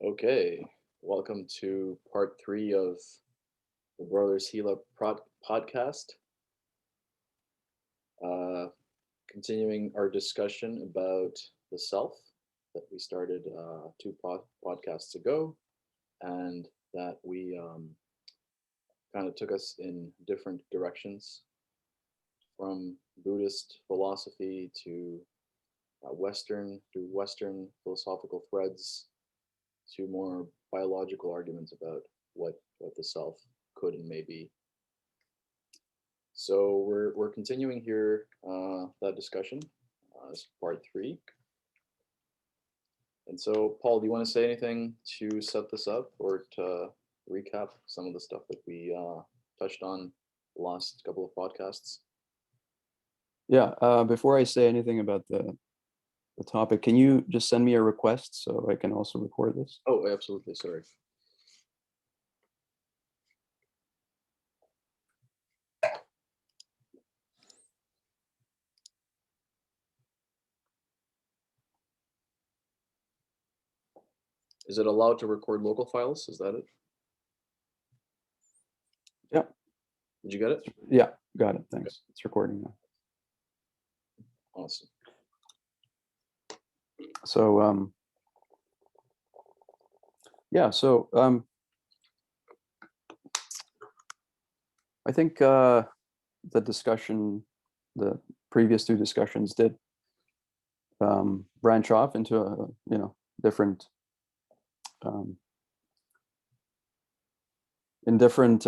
Okay, welcome to part three of the Brothers Gila podcast. Uh, Continuing our discussion about the self that we started two podcasts ago, and that we kind of took us in different directions from Buddhist philosophy to Western philosophical threads to more biological arguments about what the self could and may be. So we're continuing here that discussion as part three. And so, Paul, do you want to say anything to set this up or to recap some of the stuff that we touched on the last couple of podcasts? Yeah, before I say anything about the topic, can you just send me a request so I can also record this? Oh, absolutely. Sorry. Is it allowed to record local files? Is that it? Yeah. Did you get it? Yeah, got it. Thanks. It's recording now. Awesome. So, yeah, so I think the previous two discussions did branch off into different um, in different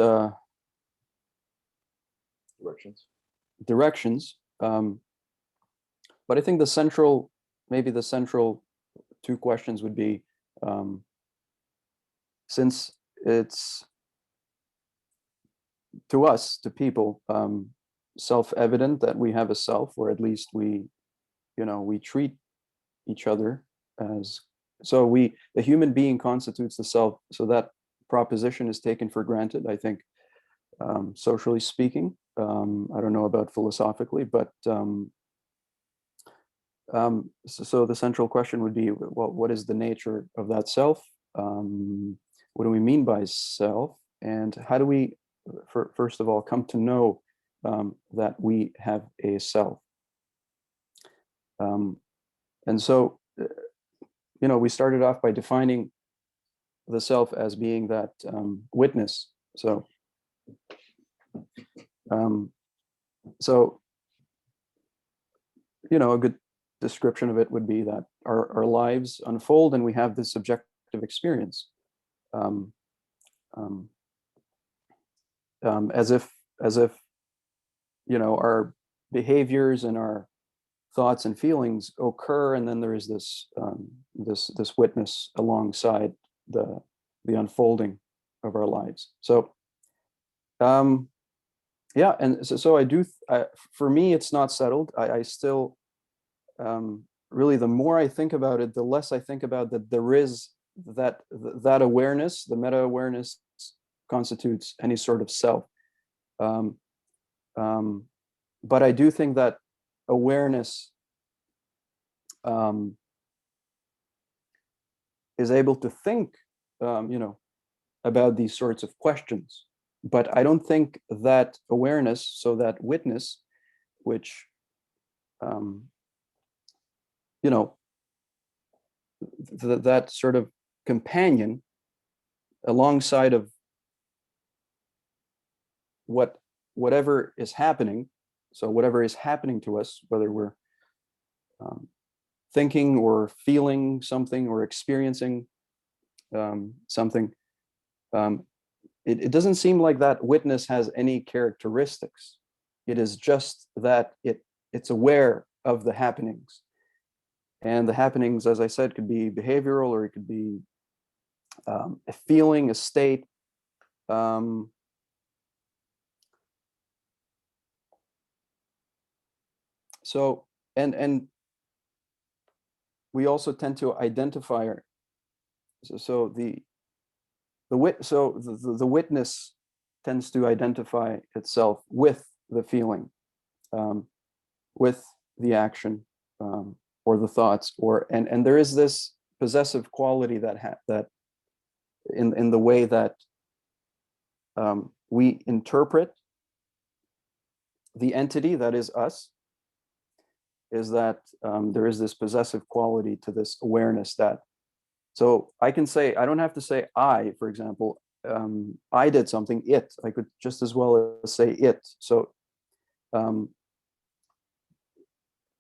Directions. but I think maybe the central two questions would be, since it's to us, to people, self-evident that we have a self, or at least we treat each other as, the human being constitutes the self, so that proposition is taken for granted, I think, socially speaking. I don't know about philosophically, but so the central question would be, what is the nature of that self? What do we mean by self? And how do we, first of all, come to know that we have a self? And so, we started off by defining the self as being that witness. A good description of it would be that our lives unfold and we have this subjective experience, as if our behaviors and our thoughts and feelings occur, and then there is this witness alongside the unfolding of our lives. So yeah, and so I do. For me, it's not settled. I still, really, the more I think about it, the less I think about that there is that awareness, the meta awareness, constitutes any sort of self. Um, but I do think that awareness is able to think, about these sorts of questions. But I don't think that awareness, so that witness, which, that sort of companion alongside of whatever is happening. So whatever is happening to us, whether we're thinking or feeling something or experiencing something, it doesn't seem like that witness has any characteristics. It is just that it's aware of the happenings. And the happenings, as I said, could be behavioral, or it could be a feeling, a state. So, and we also tend to identify the witness tends to identify itself with the feeling, with the action, or the thoughts, and there is this possessive quality that in the way that we interpret the entity that is us, is that there is this possessive quality to this awareness that, so I can say, I don't have to say I, for example, I did something, it, I could just as well as say it. So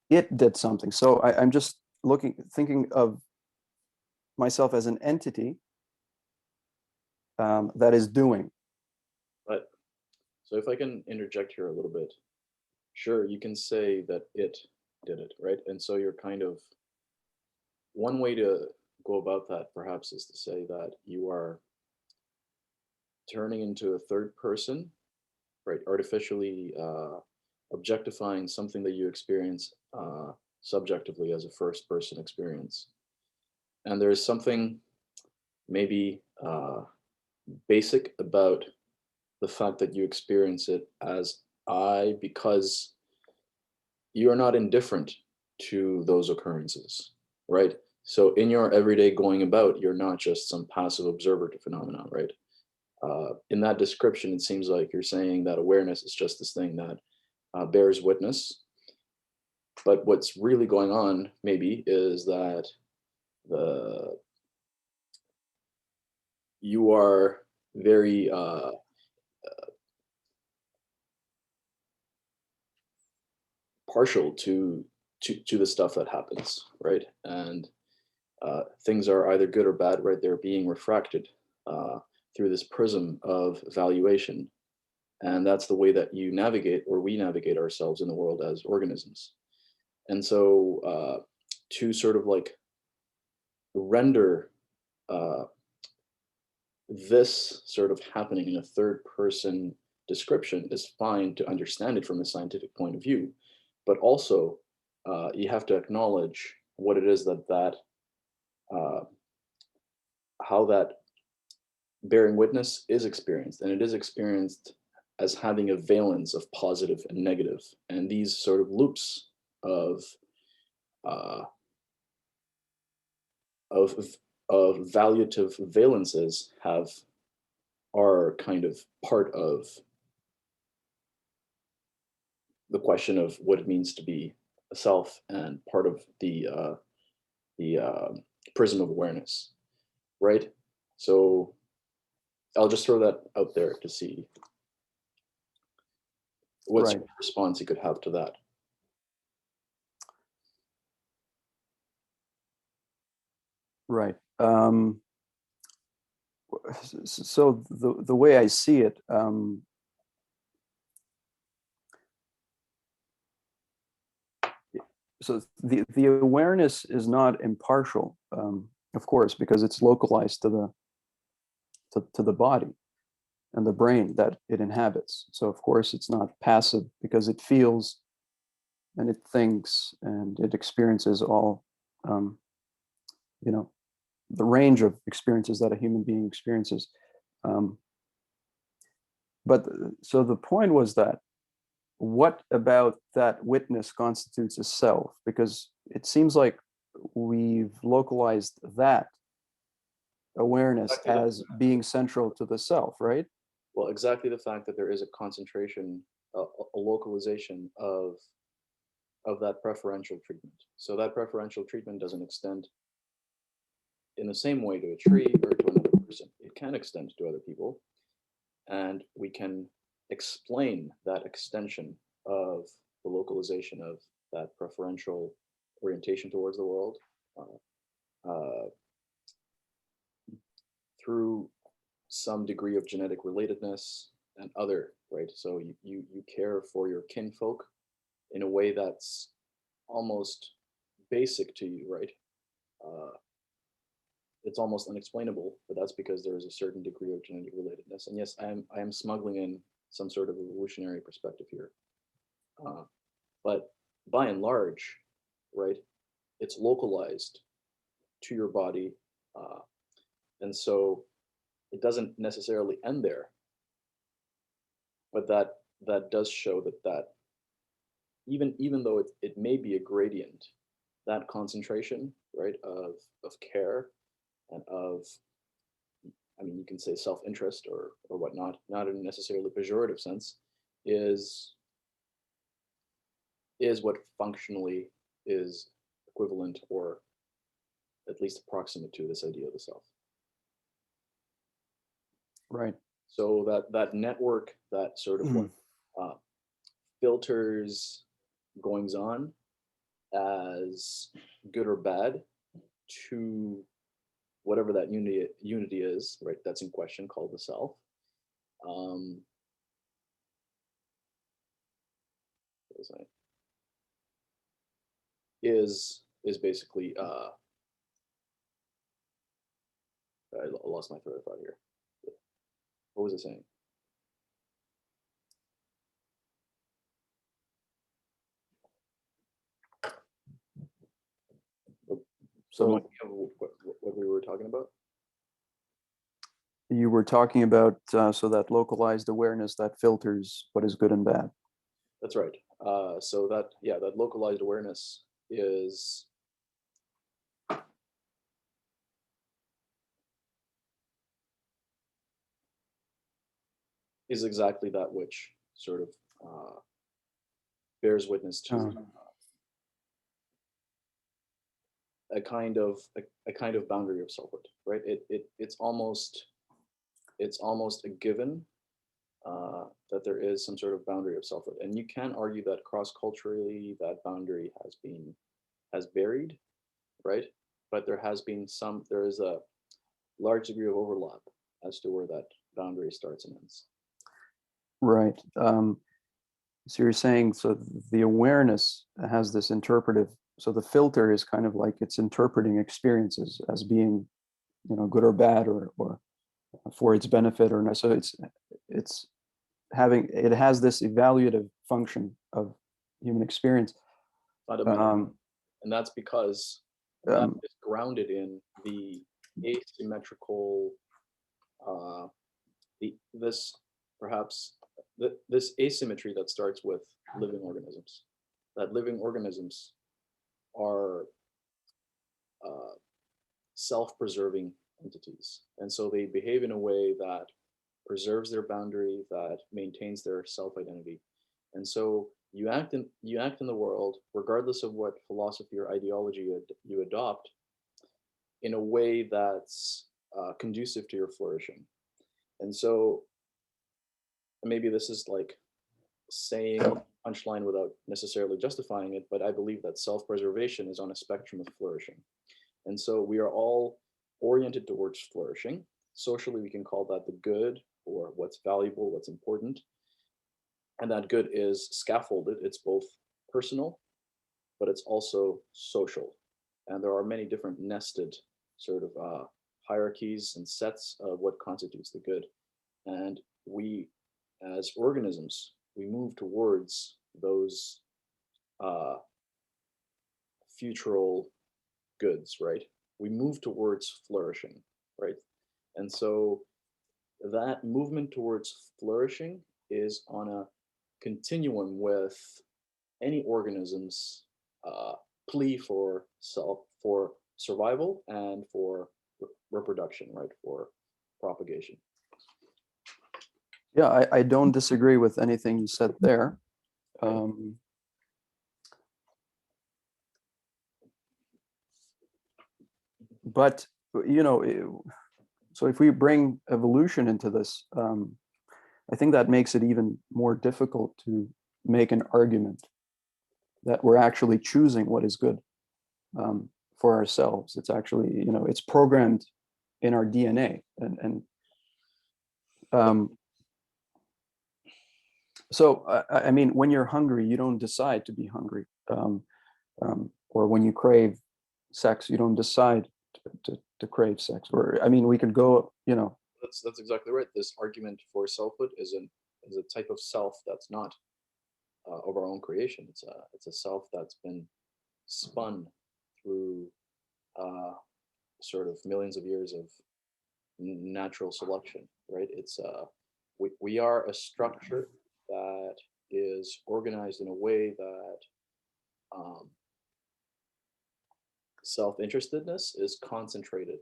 it did something. So I'm just thinking of myself as an entity that is doing. But so if I can interject here a little bit, sure, you can say that it did it, right? And so you're kind of, one way to go about that perhaps is to say that you are turning into a third person, right? Artificially objectifying something that you experience subjectively as a first person experience. And there's something maybe basic about the fact that you experience it as I, because you are not indifferent to those occurrences, right? So in your everyday going about, you're not just some passive observer to phenomena, right? In that description, it seems like you're saying that awareness is just this thing that bears witness. But what's really going on, maybe, is that you are very partial to the stuff that happens, right? And things are either good or bad, right? They're being refracted through this prism of valuation. And that's the way that you navigate, or we navigate ourselves in the world as organisms. And so to sort of like render this sort of happening in a third person description is fine to understand it from a scientific point of view. But also, you have to acknowledge what it is that how that bearing witness is experienced, and it is experienced as having a valence of positive and negative, and these sort of loops of uh, of of valuative valences are kind of part of the question of what it means to be a self, and part of the prism of awareness, right? So I'll just throw that out there to see what Right. sort of response you could have to that. Right. So the way I see it, so the awareness is not impartial, of course, because it's localized to the body and the brain that it inhabits. So of course it's not passive, because it feels and it thinks and it experiences all, you know, the range of experiences that a human being experiences. But so the point was that, what about that witness constitutes a self? Because it seems like we've localized that awareness Exactly the- as being central to the self, right? Well, exactly the fact that there is a concentration, a localization of that preferential treatment. So that preferential treatment doesn't extend in the same way to a tree or to another person. It can extend to other people, and we can explain that extension of the localization of that preferential orientation towards the world uh, through some degree of genetic relatedness and other, right? So you care for your kinfolk in a way that's almost basic to you, right? Uh, it's almost unexplainable, but that's because there is a certain degree of genetic relatedness. And yes, I am smuggling in some sort of evolutionary perspective here, uh, but by and large, right, it's localized to your body, uh, and so it doesn't necessarily end there. But that does show that even though it may be a gradient, that concentration, right, of care and of I mean, you can say self-interest or whatnot, not in a necessarily pejorative sense, is what functionally is equivalent or at least approximate to this idea of the self. Right. So that network that sort of uh, filters goings on as good or bad to whatever that unity is, right? That's in question, called the self. Um, what was I? Is basically I lost my thread of thought here. What was it saying? So So what we were talking about? you were talking about so that localized awareness that filters what is good and bad. That's right. So that, yeah, that localized awareness is exactly that which sort of bears witness to Uh, a kind of boundary of selfhood, right? It's almost a given that there is some sort of boundary of selfhood, and you can argue that cross culturally that boundary has varied, right? But there is a large degree of overlap as to where that boundary starts and ends. right. So you're saying so the awareness has this interpretive. So the filter is kind of like it's interpreting experiences as being, good or bad or for its benefit or not. So it's it has this evaluative function of human experience. Fundamentally. Um, And that's because that um, is grounded in the asymmetrical, uh, this perhaps this asymmetry that starts with living organisms. That living organisms are uh, self-preserving entities, and so they behave in a way that preserves their boundary, that maintains their self-identity. And so you act in the world, regardless of what philosophy or ideology you adopt, in a way that's conducive to your flourishing. And so maybe this is like saying punchline without necessarily justifying it, but I believe that self-preservation is on a spectrum of flourishing. And so we are all oriented towards flourishing. Socially, we can call that the good, or what's valuable, what's important. And that good is scaffolded. It's both personal, but it's also social. And there are many different nested sort of hierarchies and sets of what constitutes the good. And we, as organisms, we move towards those uh, futural goods, right? We move towards flourishing, right? And so that movement towards flourishing is on a continuum with any organism's plea for survival and for reproduction, right? For propagation. yeah, I don't disagree with anything you said there. Um, but so if we bring evolution into this, I think that makes it even more difficult to make an argument that we're actually choosing what is good for ourselves. It's actually, it's programmed in our DNA. And so, I mean, when you're hungry, you don't decide to be hungry. Or when you crave sex, you don't decide to crave sex. Or, I mean, we could go, That's exactly right. This argument for selfhood is a type of self that's not of our own creation. It's a self that's been spun through sort of millions of years of natural selection, right? We are a structure that is organized in a way that um, self-interestedness is concentrated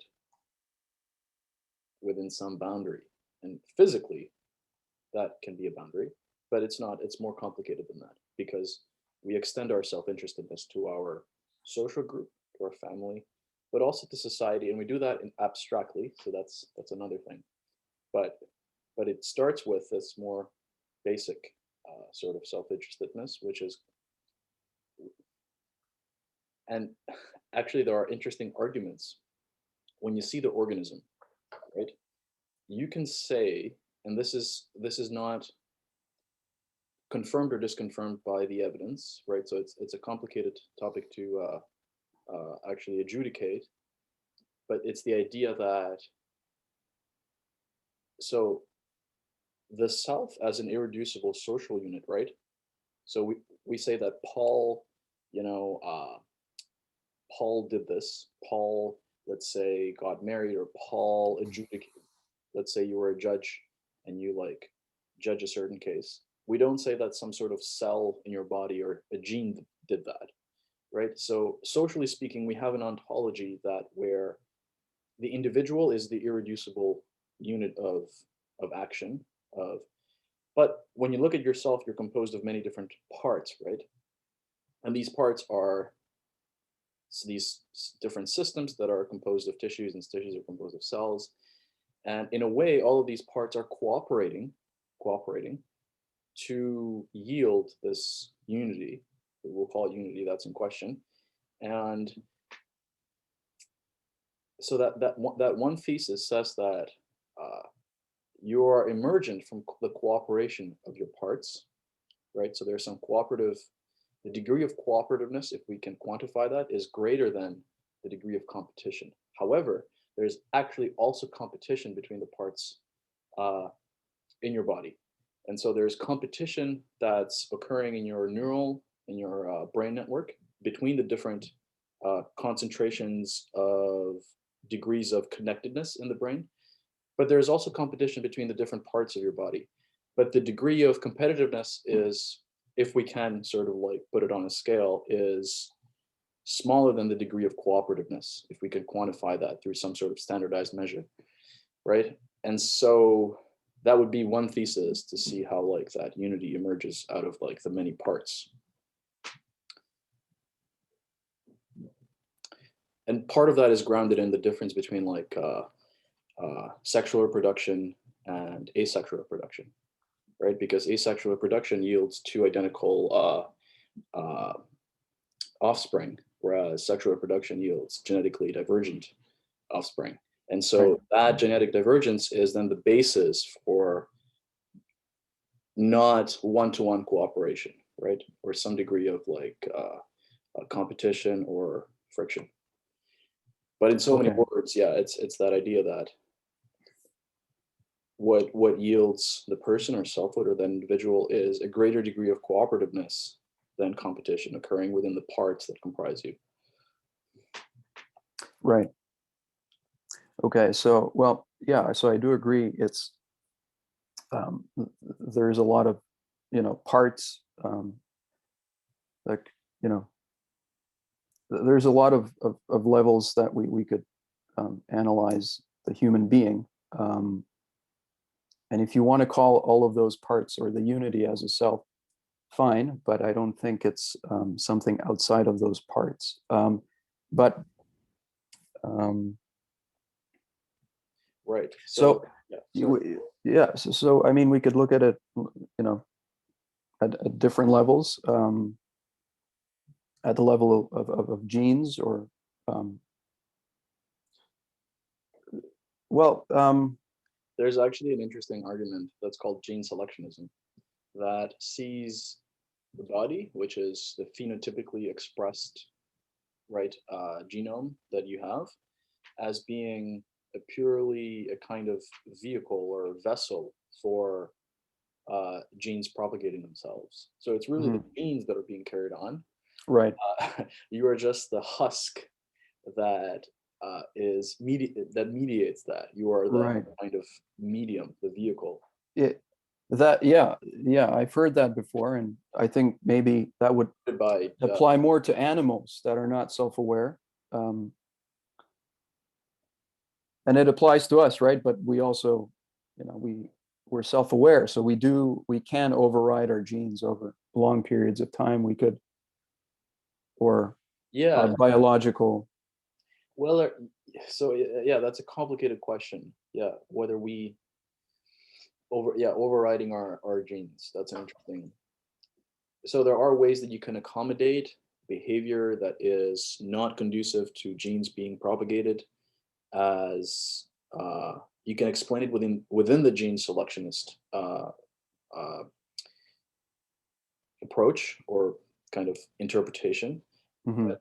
within some boundary. And physically, that can be a boundary, but it's not, it's more complicated than that because we extend our self-interestedness to our social group, to our family, but also to society. And we do that in abstractly. So that's another thing. But it starts with this more basic sort of self-interestedness, which is, and actually there are interesting arguments when you see the organism, right? You can say, and this is not confirmed or disconfirmed by the evidence, right? So it's a complicated topic to actually adjudicate, but it's the idea that, so the self as an irreducible social unit, right? So we say that Paul, you know, Paul did this. Paul, let's say, got married, or Paul adjudicated. Let's say you were a judge and you like judge a certain case. We don't say that some sort of cell in your body or a gene did that, right? So socially speaking, we have an ontology that where the individual is the irreducible unit of action of, but when you look at yourself, you're composed of many different parts, right? And these parts are these different systems that are composed of tissues, and tissues are composed of cells. And in a way, all of these parts are cooperating to yield this unity. We'll call it unity, that's in question. And so that one thesis says that you are emergent from the cooperation of your parts, right? So there's some cooperative, the degree of cooperativeness, if we can quantify that, is greater than the degree of competition. However, there's actually also competition between the parts in your body. And so there's competition that's occurring in your brain network between the different concentrations of degrees of connectedness in the brain. But there's also competition between the different parts of your body. But the degree of competitiveness is, if we can sort of like put it on a scale, is smaller than the degree of cooperativeness, if we can quantify that through some sort of standardized measure, right? And so that would be one thesis, to see how like that unity emerges out of like the many parts. And part of that is grounded in the difference between like sexual reproduction and asexual reproduction, right? Because asexual reproduction yields two identical offspring, whereas sexual reproduction yields genetically divergent offspring. And so that genetic divergence is then the basis for not one-to-one cooperation, right? Or some degree of like competition or friction. But in so many words, yeah, it's that idea that what yields the person or selfhood or that individual is a greater degree of cooperativeness than competition occurring within the parts that comprise you. Right. Okay. So, well, yeah. So I do agree. It's there's a lot of parts like there's a lot of levels that we could analyze the human being. And if you want to call all of those parts or the unity as a self, fine, but I don't think it's something outside of those parts. But right. So yeah. So I mean, we could look at it, at different levels. At the level of genes, or there's actually an interesting argument that's called gene selectionism that sees the body, which is the phenotypically expressed, right, genome that you have, as being a kind of vehicle or vessel for genes propagating themselves. So it's really the genes that are being carried on. Right. You are just the husk that that mediates that. You are the kind of medium, the vehicle. I've heard that before, and I think maybe that would apply more to animals that are not self-aware. and it applies to us, right? But we also, we're self-aware, so we can override our genes over long periods of time. We could, or our Yeah. biological. Well, so yeah, that's a complicated question. Yeah, whether we overriding our genes. That's interesting. So there are ways that you can accommodate behavior that is not conducive to genes being propagated, as you can explain it within the gene selectionist uh, approach or kind of interpretation. Mhm.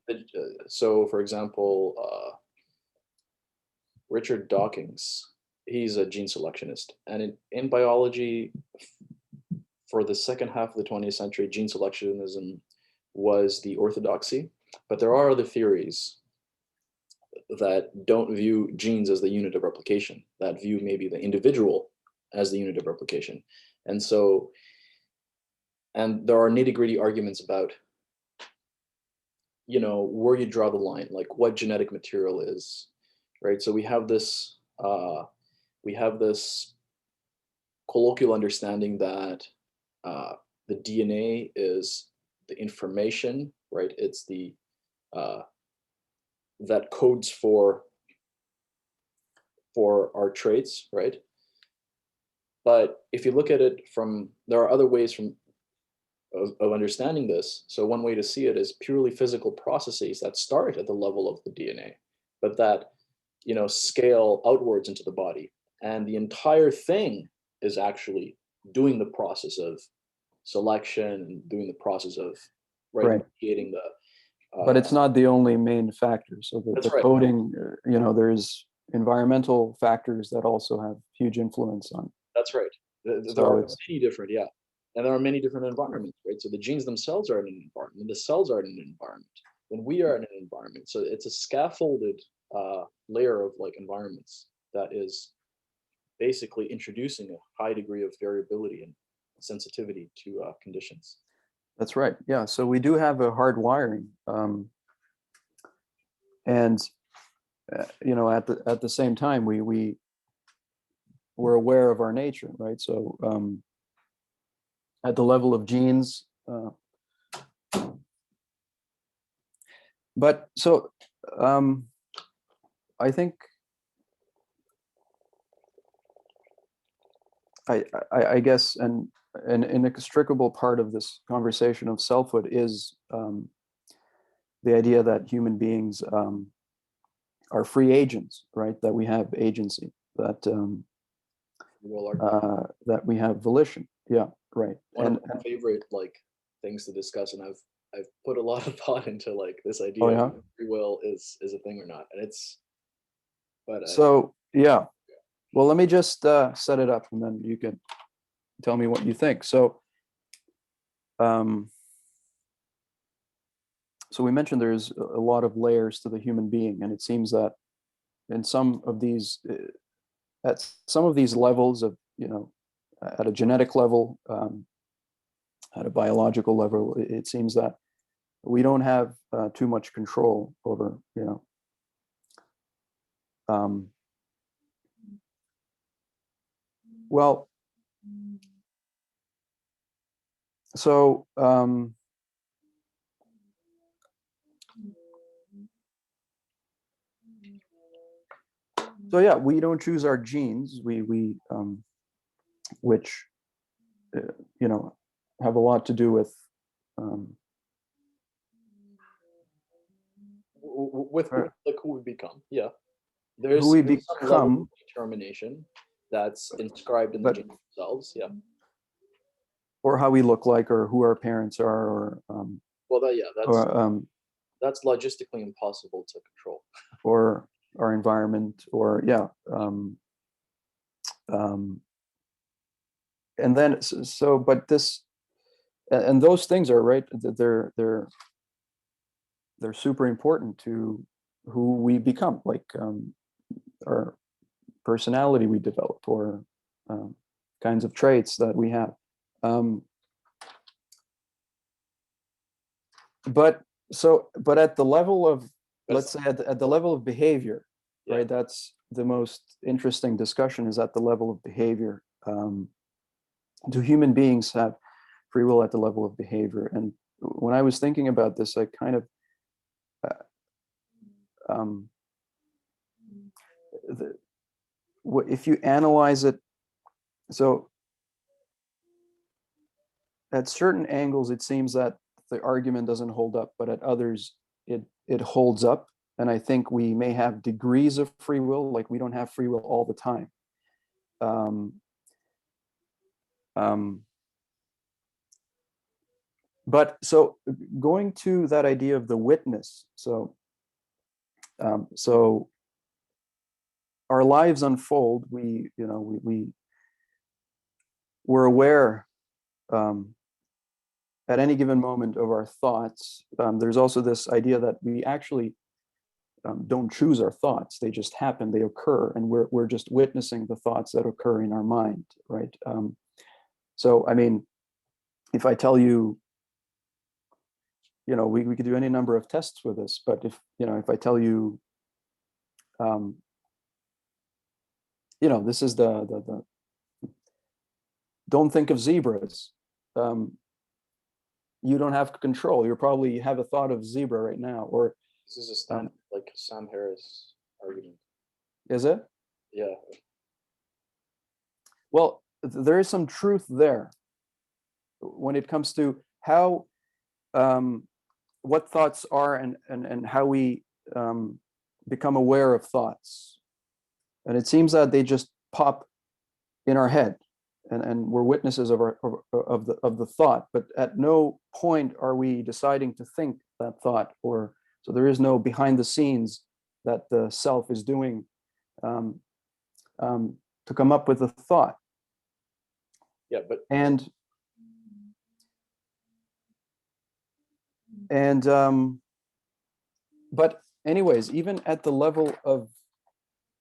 So, for example, Richard Dawkins, he's a gene selectionist, and in biology, for the second half of the 20th century, gene selectionism was the orthodoxy. But there are other theories that don't view genes as the unit of replication, that view maybe the individual as the unit of replication. And so, and there are nitty gritty arguments about, where you draw the line, like what genetic material is, right? So we have this colloquial understanding that the DNA is the information, right? It's the uh, that codes for our traits, right? But if you look at it there are other ways of understanding this. So one way to see it is purely physical processes that start at the level of the DNA, but that scale outwards into the body, and the entire thing is actually doing the process of selection and doing the process of Right. creating the. But it's not the only main factor. So the That's right. coding, there's environmental factors that also have huge influence on. That's right. There So are it's many different, yeah, and there are many different environments, right? So the genes themselves are in an environment, the cells are in an environment, then we are in an environment. So it's a scaffolded layer of like environments that is basically introducing a high degree of variability and sensitivity to conditions. that's right. Yeah. So we do have a hard wiring, and at the same time, we're aware of our nature, right? So at the level of genes, but so I think I guess an inextricable part of this conversation of selfhood is the idea that human beings are free agents, right? That we have agency, that that we have volition. Yeah, right. One of my favorite like things to discuss, and I've put a lot of thought into like this idea oh yeah. of free will is a thing or not, and it's. But So yeah, well, let me just set it up, and then you can tell me what you think. So so we mentioned there's a lot of layers to the human being, and it seems that in some of these at some of these levels of at a genetic level, at a biological level, it seems that we don't have too much control over um, well, so so yeah, we don't choose our genes. We which have a lot to do with with like who we become, yeah. who There's we some level of become, determination that's inscribed in the but genes themselves, yeah. or how we look like, or who our parents are, Well, or that's logistically impossible to control. or our environment, or yeah, um, and then so but this and those things are right. They're super important to who we become, like our personality we develop, or kinds of traits that we have. Um, but at the level of, let's say at the level of behavior, Yeah. right? That's the most interesting discussion, is at the level of behavior. Do human beings have free will at the level of behavior? And when I was thinking about this, I kind of, um, if you analyze it, so at certain angles, it seems that the argument doesn't hold up, but at others, it holds up. And I think we may have degrees of free will, like we don't have free will all the time. But so going to that idea of the witness, so our lives unfold. We're aware at any given moment of our thoughts. There's also this idea that we actually don't choose our thoughts; they just happen, they occur, and we're just witnessing the thoughts that occur in our mind, right? So, I mean, if I tell you, we could do any number of tests with this, but if I tell you, this is the don't think of zebras. You don't have control. You probably have a thought of zebra right now, or This is a standard, like Sam Harris argument. is it? Yeah. Well, there is some truth there when it comes to how, what thoughts are, and how we become aware of thoughts. And it seems that they just pop in our head, and we're witnesses of the thought, but at no point are we deciding to think that thought, or so there is no behind the scenes that the self is doing to come up with a thought. Yeah, but but anyways, even at the level of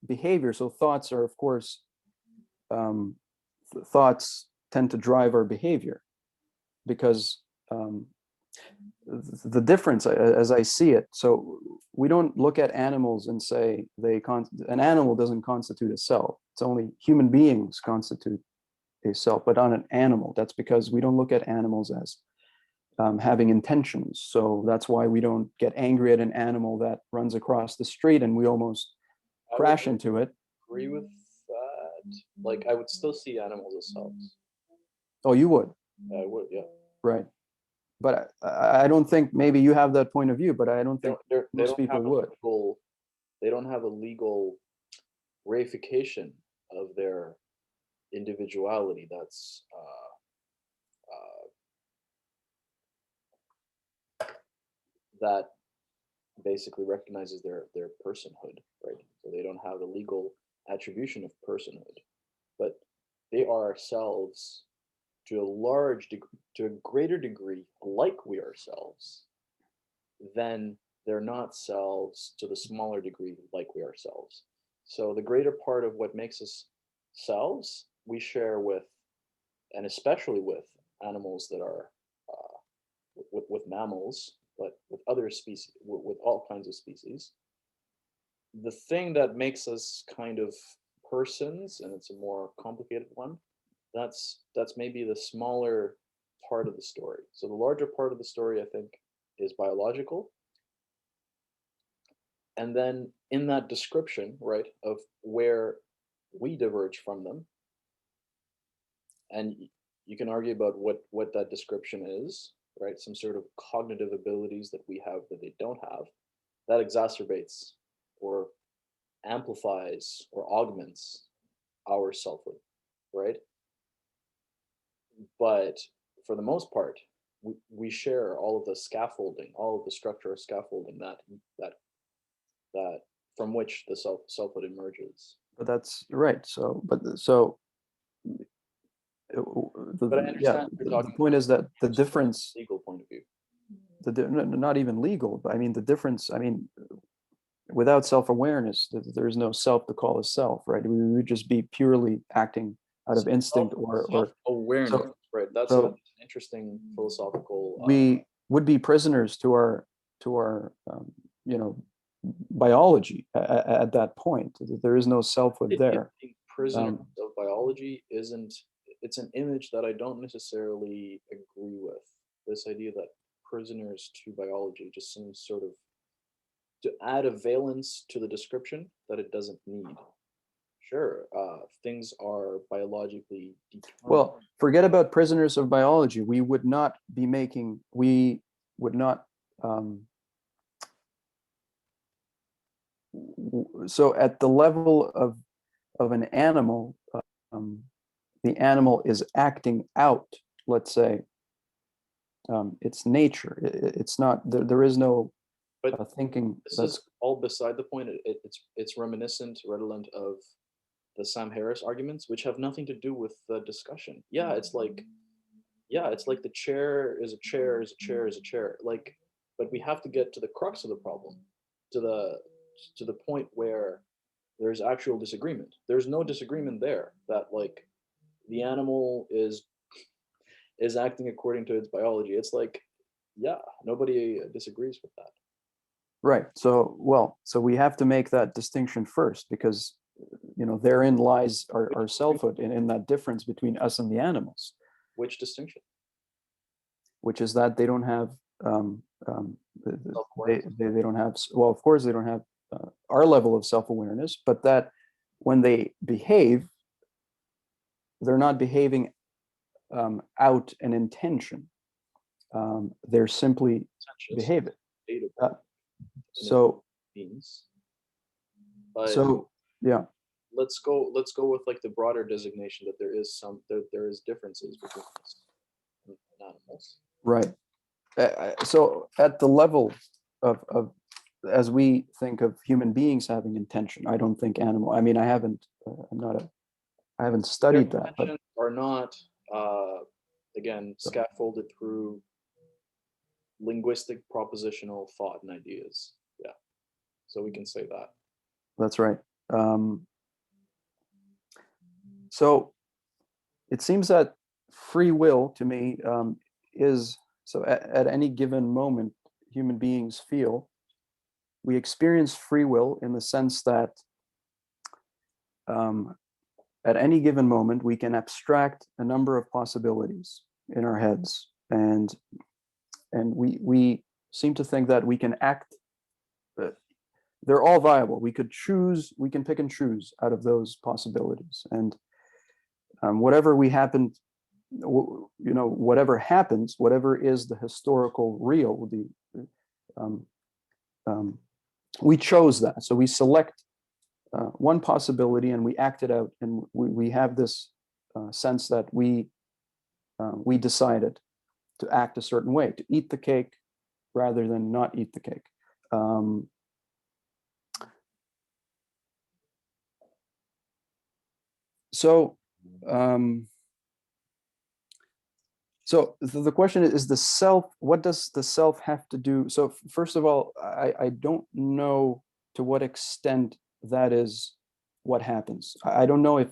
behavior, so thoughts are, of course, thoughts tend to drive our behavior, because the difference, as I see it, so we don't look at animals and say an animal doesn't constitute a self. It's only human beings constitute a self, but on an animal. That's because we don't look at animals as having intentions. So that's why we don't get angry at an animal that runs across the street and we almost crash into it. Agree with that. Like, I would still see animals as selves. Oh, you would? I would, yeah. Right. But I don't think, maybe you have that point of view, but I don't think most people would. They don't have a legal reification of their individuality that's that basically recognizes their personhood, right? So they don't have a legal attribution of personhood, but they are selves to a greater degree like we ourselves. Then they're not selves to the smaller degree like we ourselves. So the greater part of what makes us selves, we share with, and especially with animals that are with mammals, but with other species, with all kinds of species. The thing that makes us kind of persons, and it's a more complicated one, that's maybe the smaller part of the story. So the larger part of the story, I think, is biological. And then in that description, right, of where we diverge from them, and you can argue about what that description is, right? Some sort of cognitive abilities that we have that they don't have, that exacerbates or amplifies or augments our selfhood, right? But for the most part, we share all of the scaffolding, all of the structure of scaffolding that from which the selfhood emerges. But that's right. But I understand the point is that the difference, legal point of view, not even legal, but I mean the difference. I mean, without self-awareness, there is no self to call a self, right? We would just be purely acting out of instinct or awareness, so, right? That's an interesting philosophical. We would be prisoners to our biology at that point. There is no selfhood there. Being prisoner Um, of biology isn't, it's an image that I don't necessarily agree with. This idea that prisoners to biology just seems sort of to add a valence to the description that it doesn't need. Sure, things are biologically determined. well, forget about prisoners of biology. We would not be making, we would not, so at the level of an animal, um, the animal is acting out, let's say, its nature. It's not, there is no But thinking this that's, is all beside the point. It's reminiscent, redolent of the Sam Harris arguments, which have nothing to do with the discussion. Yeah, it's like the chair is a chair is a chair is a chair. Like, but we have to get to the crux of the problem, to the point where there's actual disagreement. There's no disagreement there that like the animal is acting according to its biology. It's like, yeah, nobody disagrees with that. right. So, well, so we have to make that distinction first, because, therein lies our selfhood, in that difference between us and the animals, Which distinction? which is that they don't have, Self-awareness. they don't have, well, of course, they don't have our level of self-awareness, but that when they behave, they're not behaving out an intention. They're simply Conscious, behaving. debatable Uh, so, means. But so, yeah, let's go with like the broader designation that there is differences between us and animals. right. So at the level of as we think of human beings having intention, I don't think animal. I mean, I haven't Their studied that, but intentions are not again scaffolded through linguistic propositional thought and ideas. Yeah, so we can say that. that's right. Um, so it seems that free will to me is so at any given moment, human beings feel we experience free will in the sense that um, at any given moment, we can abstract a number of possibilities in our heads, and we seem to think that we can act. They're all viable. We could choose. We can pick and choose out of those possibilities, and whatever we happen, whatever happens, whatever is the historical real, um, um, we chose that. So we select one possibility and we act it out, and we have this sense that we decided to act a certain way, to eat the cake rather than not eat the cake. Um, so um, so the question is the self, what does the self have to do? So first of all, I don't know to what extent that is what happens. I don't know if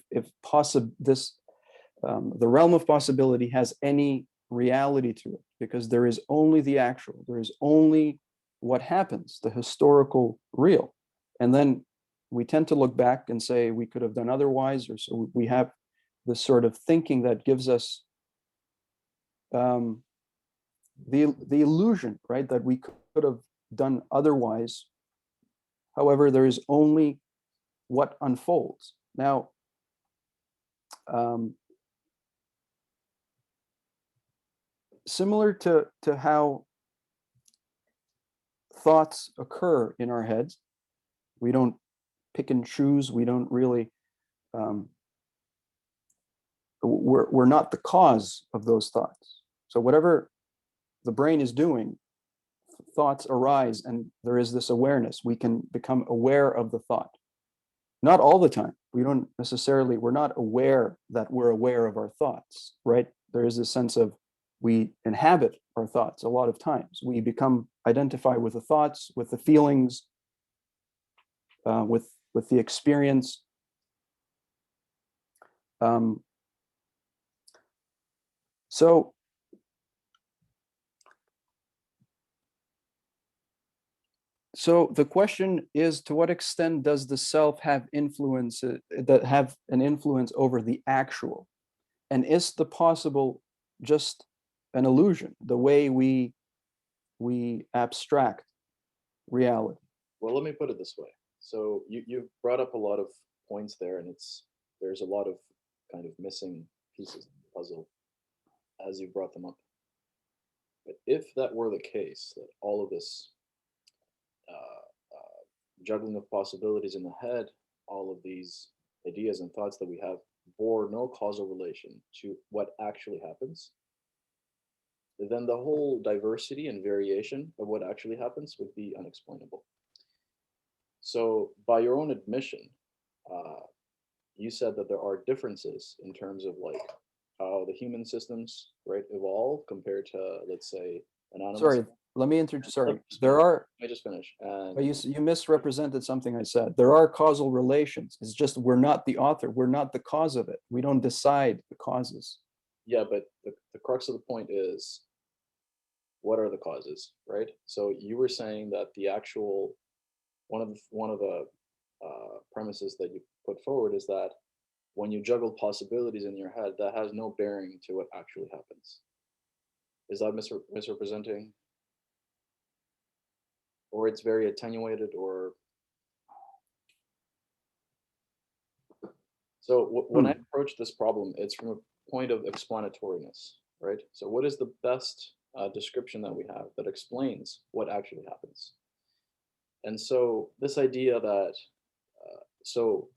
the realm of possibility has any reality to it, because there is only the actual, there is only what happens, the historical real. And then we tend to look back and say we could have done otherwise, or so we have this sort of thinking that gives us um, the illusion, right, that we could have done otherwise. However, there is only what unfolds. Now, similar to how thoughts occur in our heads, we don't pick and choose. We don't really. We're not the cause of those thoughts. So whatever the brain is doing, thoughts arise, and there is this awareness. We can become aware of the thought. Not all the time. We're not aware that we're aware of our thoughts, right? There is this sense of we inhabit our thoughts a lot of times. We become identified with the thoughts, with the feelings, with the experience. So So the question is, to what extent does the self have influence, that have an influence over the actual? And is the possible just an illusion, the way we abstract reality? Well, let me put it this way. So you brought up a lot of points there, and there's a lot of kind of missing pieces of the puzzle as you brought them up. But if that were the case, that all of this juggling of possibilities in the head, all of these ideas and thoughts that we have bore no causal relation to what actually happens, then the whole diversity and variation of what actually happens would be unexplainable. So, by your own admission, uh, you said that there are differences in terms of like how the human systems, right, evolve compared to, let's say, an animal Sorry, system. let me interject. Let Sorry, me just there finish. are. Let me just finish. But And you misrepresented something I said. There are causal relations. It's just we're not the author. We're not the cause of it. We don't decide the causes. yeah, but the crux of the point is, what are the causes, right? So you were saying that the actual one of the premises that you put forward is that when you juggle possibilities in your head, that has no bearing to what actually happens. Is that misrepresenting, or it's very attenuated, or so? When I Hmm. approach this problem, it's from a point of explanatoriness, right? So, what is the best description that we have that explains what actually happens? And so, this idea that so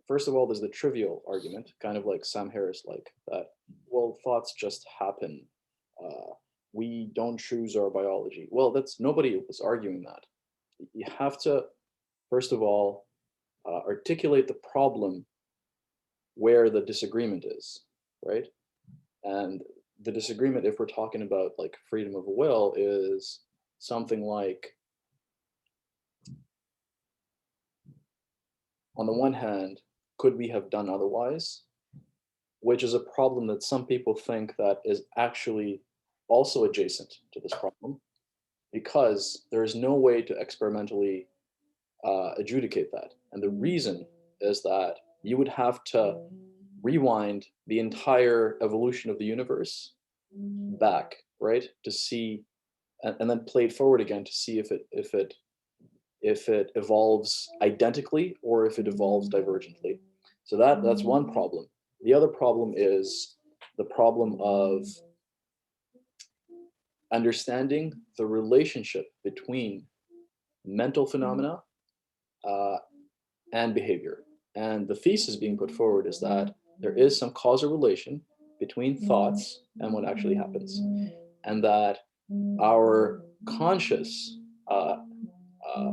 first of all, there's the trivial argument, kind of like Sam Harris, like that. Well, thoughts just happen. Uh, we don't choose our biology. Well, that's nobody was arguing that. You have to first of all articulate the problem where the disagreement is, right? And the disagreement, if we're talking about like freedom of will, is something like, on the one hand, could we have done otherwise? Which is a problem that some people think that is actually also adjacent to this problem, because there is no way to experimentally adjudicate that. And the reason is that you would have to rewind the entire evolution of the universe back, right, to see, and then play it forward again to see if it evolves identically or if it evolves divergently. So that's one problem. The other problem is the problem of understanding the relationship between mental phenomena uh, and behavior. And the thesis being put forward is that there is some causal relation between thoughts and what actually happens, and that our conscious uh, uh,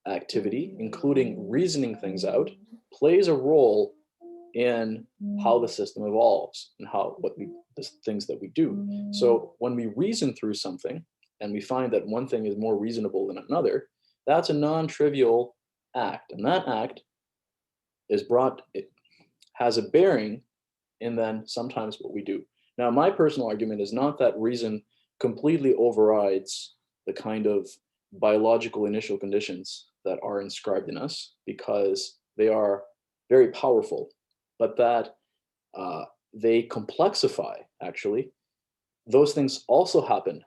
activity, including reasoning things out, plays a role in how the system evolves and how the things that we do. So when we reason through something and we find that one thing is more reasonable than another, that's a non-trivial act, and that act it has a bearing in then sometimes what we do. Now, my personal argument is not that reason completely overrides the kind of biological initial conditions that are inscribed in us, because they are very powerful, but that uh, they complexify, actually. Those things also happen,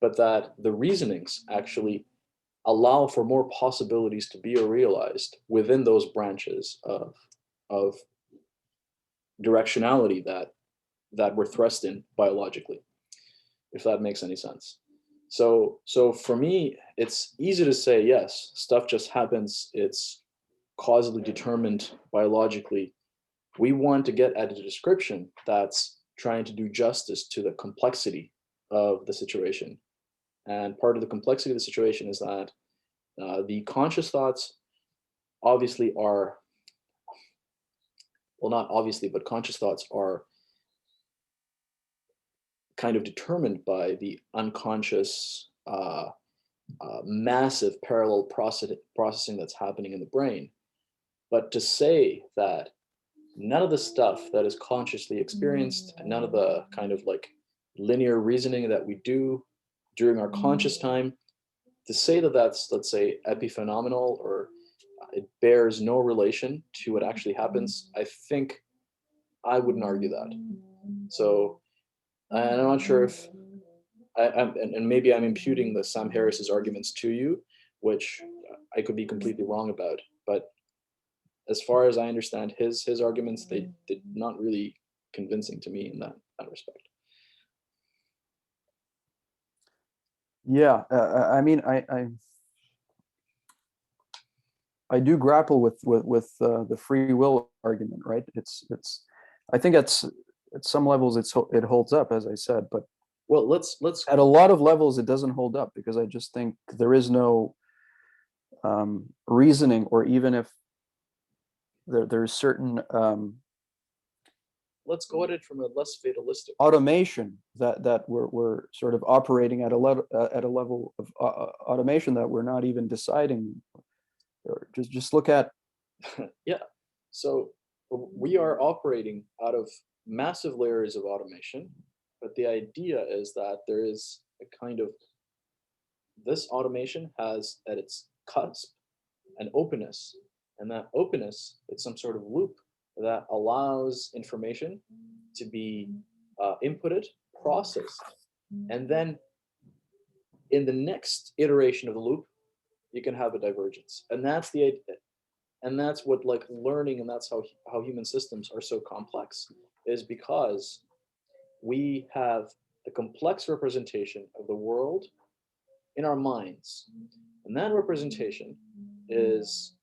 but that the reasonings actually allow for more possibilities to be realized within those branches of directionality that we're thrust in biologically, if that makes any sense. So for me, it's easy to say, yes, stuff just happens. It's causally determined biologically. We want to get at a description that's trying to do justice to the complexity of the situation. And part of the complexity of the situation is that the conscious thoughts obviously are, well, not obviously, but conscious thoughts are kind of determined by the unconscious massive parallel processing that's happening in the brain. But to say that none of the stuff that is consciously experienced, none of the kind of like linear reasoning that we do during our conscious time, to say that that's, let's say, epiphenomenal, or it bears no relation to what actually happens, I think I wouldn't argue that. So, and I'm not sure if and maybe I'm imputing the Sam Harris's arguments to you, which I could be completely wrong about. But as far as I understand his arguments, they did not really convincing to me in that respect. Yeah, I mean, I do grapple with the free will argument, right? I think at some levels it holds up, as I said, but Well, let's at a lot of levels it doesn't hold up, because I just think there is no reasoning, or even if there's certain let's go at it from a less fatalistic. automation that we're sort of operating at a level of automation that we're not even deciding. Or just look at Yeah. So we are operating out of massive layers of automation, but the idea is that there is a kind of, this automation has at its cusp an openness, and that openness, it's some sort of loop that allows information to be inputted, processed, and then in the next iteration of the loop, you can have a divergence, and that's the idea. And that's what, like, learning, and that's how human systems are so complex, is because we have the complex representation of the world in our minds, and that representation is,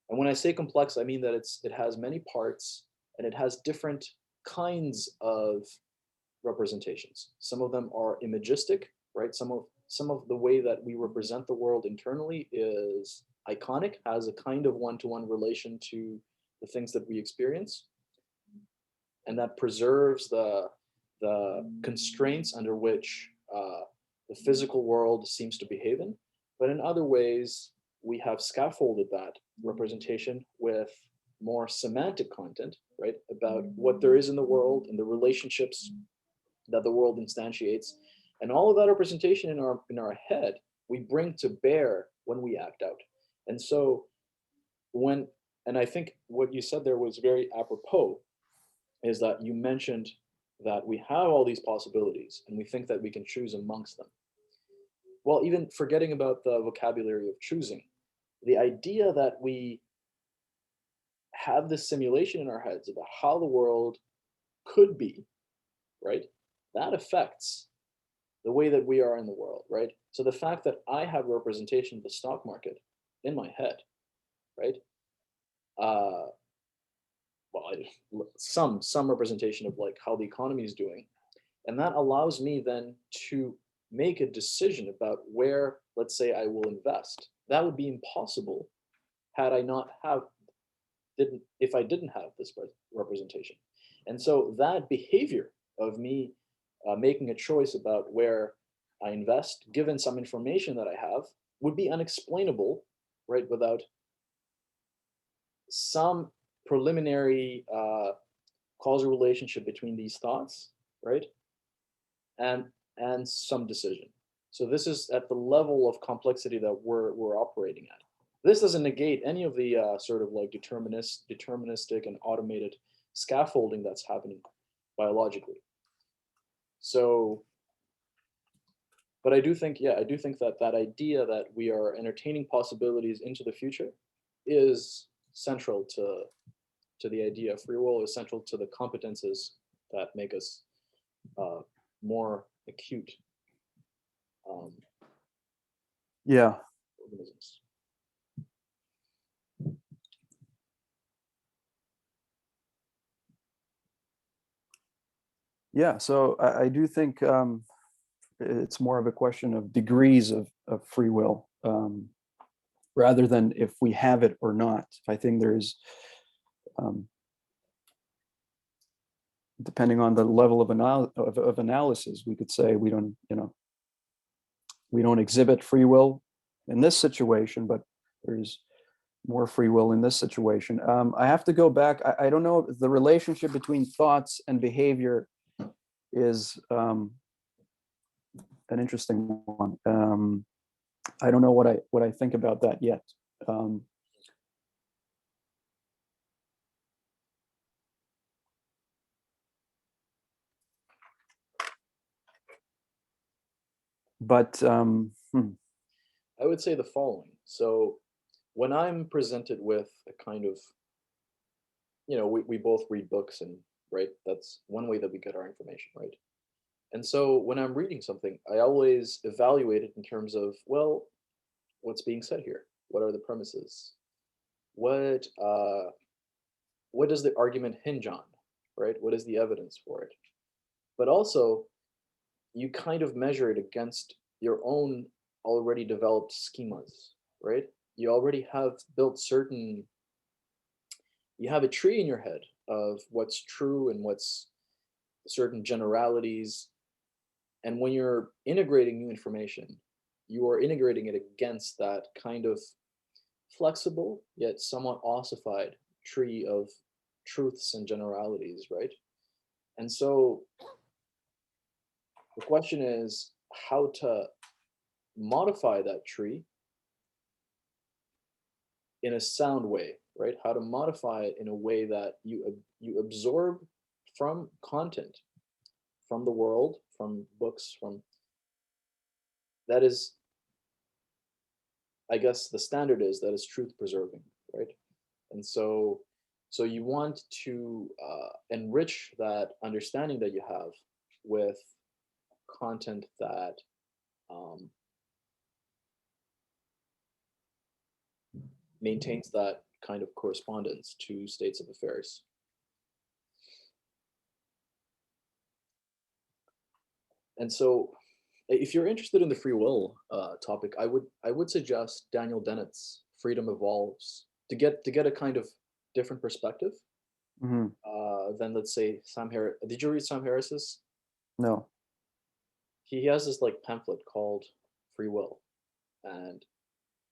and when I say complex, I mean that it has many parts, and it has different kinds of representations. Some of them are imagistic, right? Some of the way that we represent the world internally is iconic, has a kind of one-to-one relation to the things that we experience, and that preserves the constraints under which the physical world seems to behave in. But in other ways, we have scaffolded that representation with more semantic content, right, about what there is in the world and the relationships that the world instantiates, and all of that representation in our head we bring to bear when we act out. And so when, and I think what you said there was very apropos, is that you mentioned that we have all these possibilities and we think that we can choose amongst them. Well, even forgetting about the vocabulary of choosing, the idea that we have this simulation in our heads about how the world could be, right? That affects the way that we are in the world, right? So the fact that I have a representation of the stock market in my head, right? Uh, some representation of like how the economy is doing, and that allows me then to make a decision about where, let's say, I will invest. That would be impossible had I not have didn't if I didn't have this representation. And so that behavior of me making a choice about where I invest, given some information that I have, would be unexplainable, right, without some preliminary causal relationship between these thoughts, right, and some decision. So this is at the level of complexity that we're operating at. This doesn't negate any of the sort of like deterministic and automated scaffolding that's happening biologically. So, but I do think, yeah, I do think that that idea that we are entertaining possibilities into the future is central to the idea of free will, is central to the competences that make us more acute yeah. organisms. Yeah, so I do think it's more of a question of degrees of free will, rather than if we have it or not. I think there's, depending on the level of analysis, we could say we don't, we don't exhibit free will in this situation, but there's more free will in this situation. I have to go back. I don't know if the relationship between thoughts and behavior is an interesting one. I don't know what I think about that yet. Um, but I would say the following. So when I'm presented with a kind of, we both read books, and right, that's one way that we get our information, right? And so when I'm reading something, I always evaluate it in terms of, well, what's being said here? What are the premises? What does the argument hinge on? Right? What is the evidence for it? But also, you kind of measure it against your own already developed schemas, right? You already have built certain, you have a tree in your head of what's true and what's certain generalities. And when you're integrating new information, you are integrating it against that kind of flexible yet somewhat ossified tree of truths and generalities, right? And so the question is how to modify that tree in a sound way, right? How to modify it in a way that you absorb from content, from the world, from books, from that is, I guess the standard is that is truth preserving, right? And so you want to enrich that understanding that you have with content that um, maintains that kind of correspondence to states of affairs. And so if you're interested in the free will topic, I would suggest Daniel Dennett's Freedom Evolves to get a kind of different perspective mhm, than, let's say, Sam Harris. Did you read Sam Harris's? no. He has this like pamphlet called Free Will, and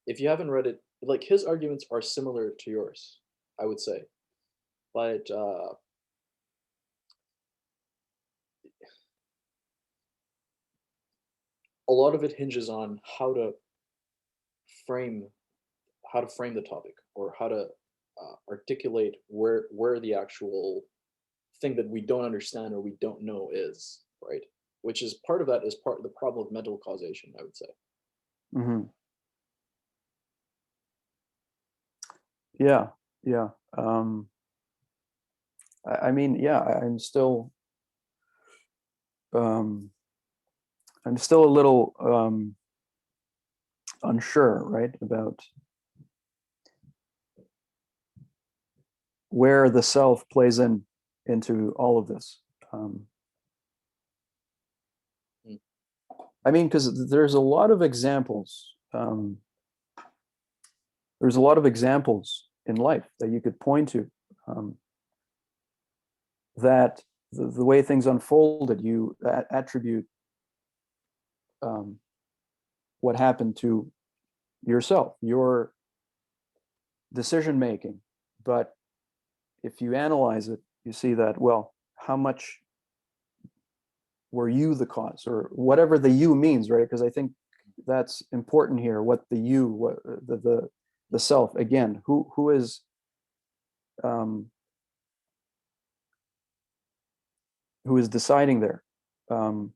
if you haven't read it, like his arguments are similar to yours, I would say, but a lot of it hinges on frame how to frame the topic, or how to articulate where the actual thing that we don't understand or we don't know is, right? Which is part of that is part of the problem of mental causation, I would say. Mhm. Yeah, yeah. I mean, yeah, um, I'm still a little unsure, right, about where the self plays into all of this. Um, Mm. I mean, because there's a lot of examples. There's a lot of examples in life that you could point to, um, that the way things unfolded, you attribute um, what happened to yourself, your decision making. But if you analyze it, you see that, well, how much were you the cause, or whatever the you means, right? Because I think that's important here. What the you, what the self again, who is um, who is deciding there? Um,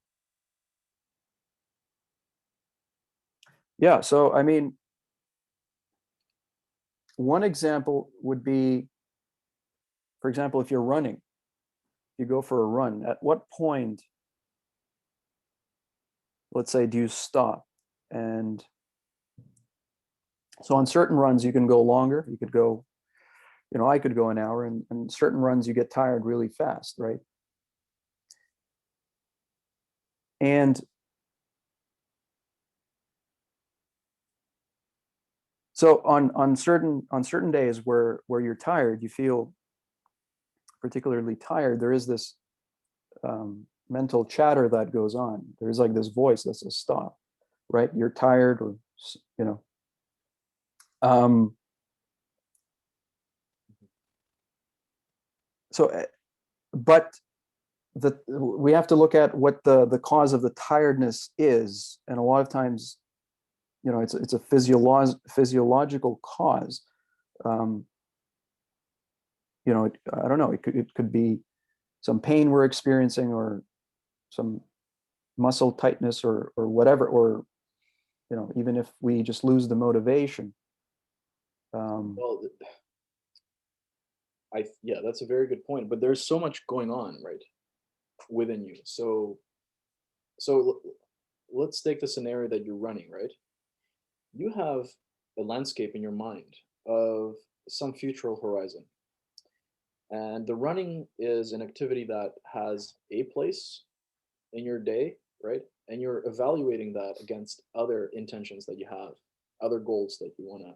yeah. So I mean, one example would be, for example, if you're running, you go for a run. At what point, let's say, do you stop? And so on certain runs, you can go longer. You could go, I could go an hour, and certain runs you get tired really fast, right? And so on certain days where you're tired, you feel particularly tired, there is this mental chatter that goes on. There's like this voice that says stop, right? You're tired, or you know. Um, so, but we have to look at what the cause of the tiredness is, and a lot of times it's a physiological cause. um, I don't know, it could be some pain we're experiencing, or some muscle tightness, or whatever, or even if we just lose the motivation. Well, yeah, that's a very good point. But there's so much going on, right, within you. So let's take the scenario that you're running, right? You have a landscape in your mind of some future horizon, and the running is an activity that has a place in your day, right? And you're evaluating that against other intentions that you have, other goals that you want to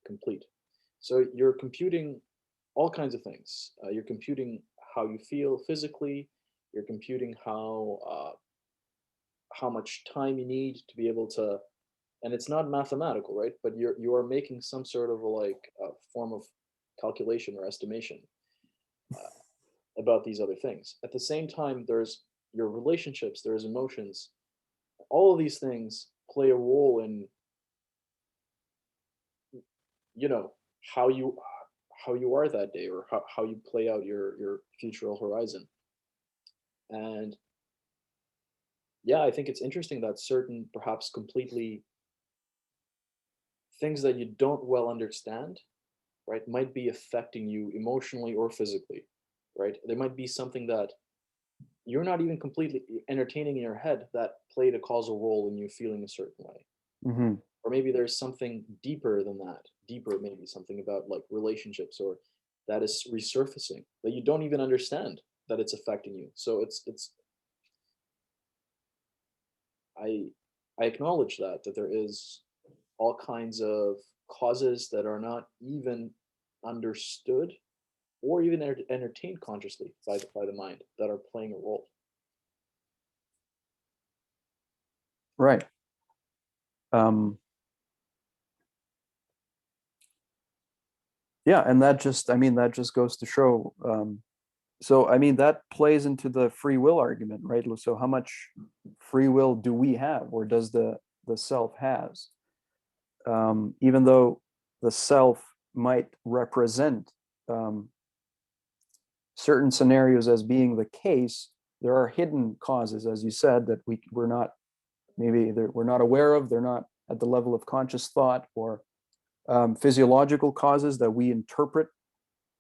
complete. So you're computing all kinds of things. You're computing how you feel physically. You're computing how much time you need to be able to, and it's not mathematical, right? But you are making some sort of like a form of calculation or estimation about these other things. At the same time, there's your relationships, there's emotions. All of these things play a role in, you know, how you are that day, or how you play out your future horizon. And yeah, I think it's interesting that certain, perhaps completely, things that you don't well understand, right, might be affecting you emotionally or physically, right? There might be something that you're not even completely entertaining in your head that played a causal role in you feeling a certain way. mhm. Or maybe there's something deeper than that, deeper, maybe something about like relationships, or that is resurfacing that you don't even understand that it's affecting you. So it's I I acknowledge that there is all kinds of causes that are not even understood or even entertained consciously by the mind, that are playing a role. Right. um, yeah, and that just goes to show, so that plays into the free will argument, right? So how much free will do we have, or does the self has? Even though the self might represent um, certain scenarios as being the case, there are hidden causes, as you said, that we're not, we're not aware of. They're not at the level of conscious thought, or physiological causes that we interpret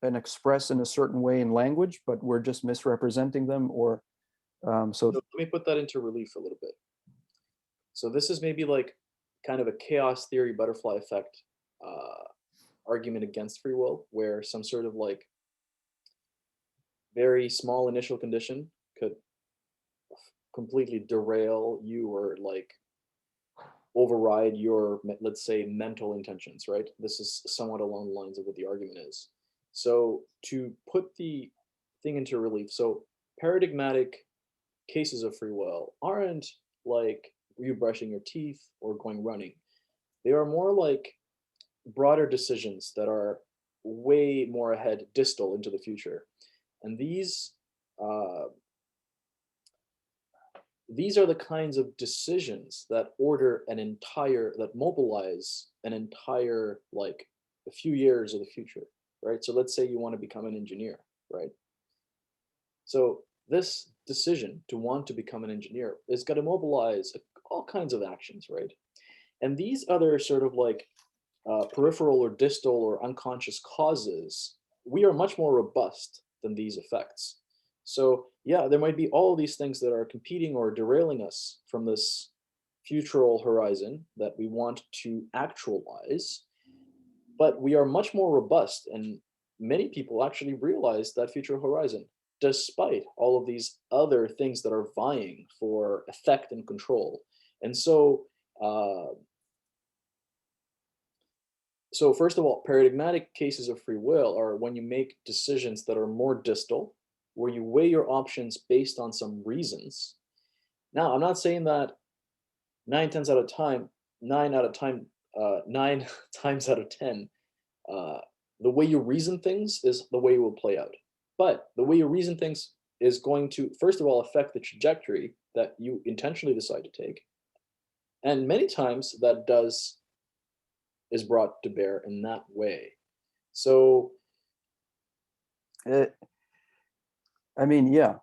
and express in a certain way in language, but we're just misrepresenting them. Or so. So let me put that into relief a little bit. So this is maybe like kind of a chaos theory butterfly effect uh, argument against free will, where some sort of like very small initial condition could completely derail you, or like override your, let's say, mental intentions, right? This is somewhat along the lines of what the argument is. So to put the thing into relief, so paradigmatic cases of free will aren't like you brushing your teeth or going running. They are more like broader decisions that are way more ahead, distal into the future. And uh, these are the kinds of decisions that mobilize an entire, like, a few years of the future, right? So let's say you want to become an engineer, right? So this decision to want to become an engineer is going to mobilize all kinds of actions, right? And these other sort of like peripheral or distal or unconscious causes, we are much more robust than these effects. So yeah, there might be all these things that are competing or derailing us from this futural horizon that we want to actualize, but we are much more robust, and many people actually realize that future horizon despite all of these other things that are vying for effect and control. And so first of all, paradigmatic cases of free will are when you make decisions that are more distal, where you weigh your options based on some reasons. Now, I'm not saying that nine tenths out of time, nine out of time, nine times out of 10, uh, the way you reason things is the way it will play out. But the way you reason things is going to, first of all, affect the trajectory that you intentionally decide to take. And many times that does is brought to bear in that way. So Uh, I mean, yeah,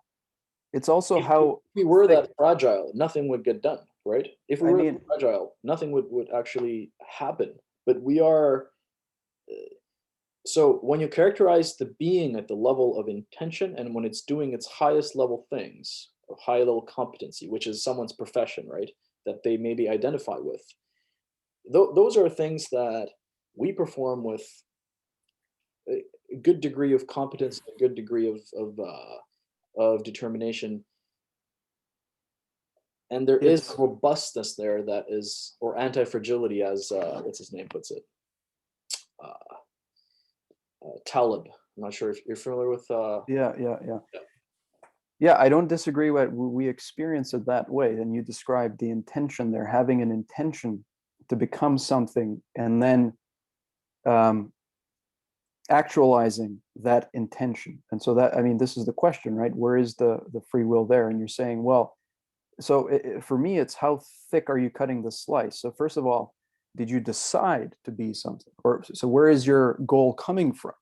it's also if how we were thick. that fragile, nothing would get done, right? If we I were that mean, fragile, nothing would actually happen. But we are, so when you characterize the being at the level of intention and when it's doing its highest level things, or high level competency, which is someone's profession, right? That they maybe identify with, those are things that we perform with a good degree of competence, a good degree of determination, and there is a it's robustness there that is, or anti-fragility, as what's his name puts it, uh, Talib. I'm not sure if you're familiar with. yeah, yeah, yeah. Yeah. Yeah, I don't disagree. What we experience it that way, and you described the intention there, having an intention to become something, and then um, actualizing that intention. And so that, I mean, this is the question, right? Where is the free will there? And you're saying, well, so for me, it's how thick are you cutting the slice? So first of all, did you decide to be something, or so where is your goal coming from?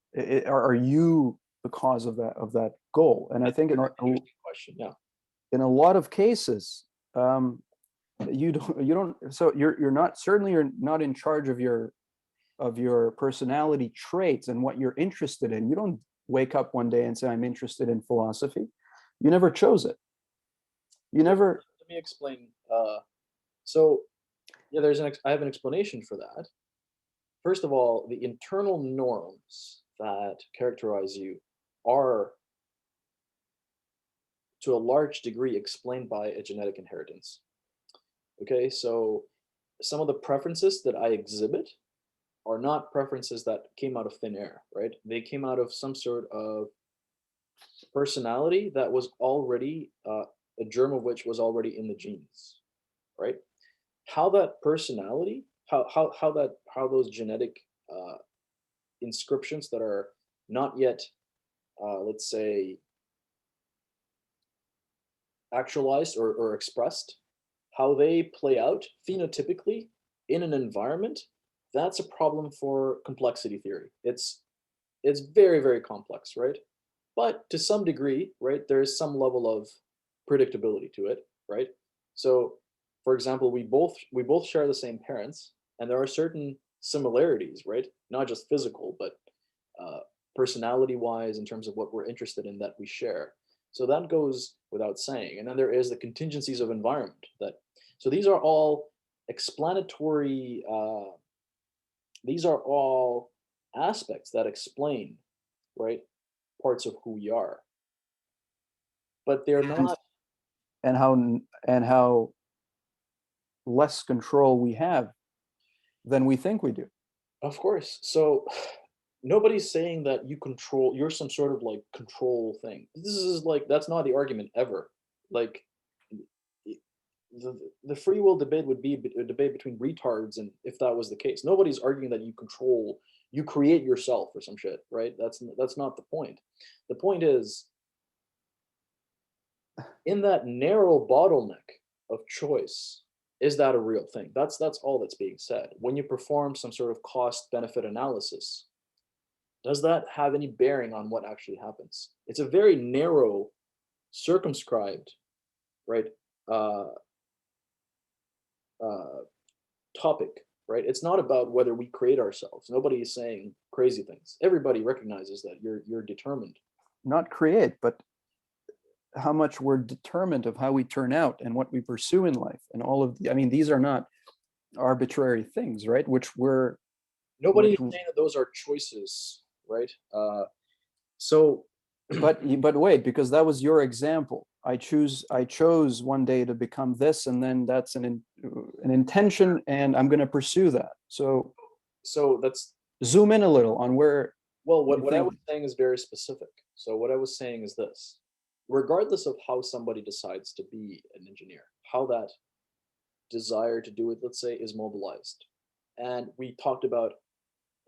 Are you the cause of that goal? And I That's think a very interesting question. Yeah. in a lot of cases, um, you don't. So you're not, certainly you're not in charge of your personality traits and what you're interested in. You don't wake up one day and say, I'm interested in philosophy. You never chose it. You Well, never. let me explain. So yeah, I have an explanation for that. First of all, the internal norms that characterize you are, to a large degree, explained by a genetic inheritance. Okay, so some of the preferences that I exhibit are not preferences that came out of thin air, right? They came out of some sort of personality that was already, a germ of which was already in the genes, right? How that personality, how those genetic uh, inscriptions that are not yet, let's say, actualized or expressed, how they play out phenotypically in an environment, that's a problem for complexity theory. It's very, very complex, right? But to some degree, right, there is some level of predictability to it, right? So, for example, we both share the same parents, and there are certain similarities, right? Not just physical, but uh, personality wise, in terms of what we're interested in, that we share. So that goes without saying. And then there is the contingencies of environment that. So these are all explanatory. These are all aspects that explain, right, parts of who we are, but they're and not. and how less control we have than we think we do. Of course. So nobody's saying that you're some sort of like control thing. This is like, that's not the argument ever. Like, the free will debate would be a debate between retards, and if that was the case, nobody's arguing that you create yourself or some shit, right? That's not the point. The point is, in that narrow bottleneck of choice, is that a real thing? That's all that's being said. When you perform some sort of cost benefit analysis, does that have any bearing on what actually happens? It's a very narrow, circumscribed, right, uh, uh, topic, right? It's not about whether we create ourselves. Nobody is saying crazy things. Everybody recognizes that you're determined. Not create, but how much we're determined of how we turn out and what we pursue in life, and all of the, I mean, these are not arbitrary things, right? Nobody Which is saying that those are choices, right? So but wait, because that was your example. I chose one day to become this, and then that's an intention, and I'm going to pursue that. So so that's, zoom in a little on where well, you what I think. was saying is very specific. So what I was saying is this: regardless of how somebody decides to be an engineer, how that desire to do it, let's say, is mobilized, and we talked about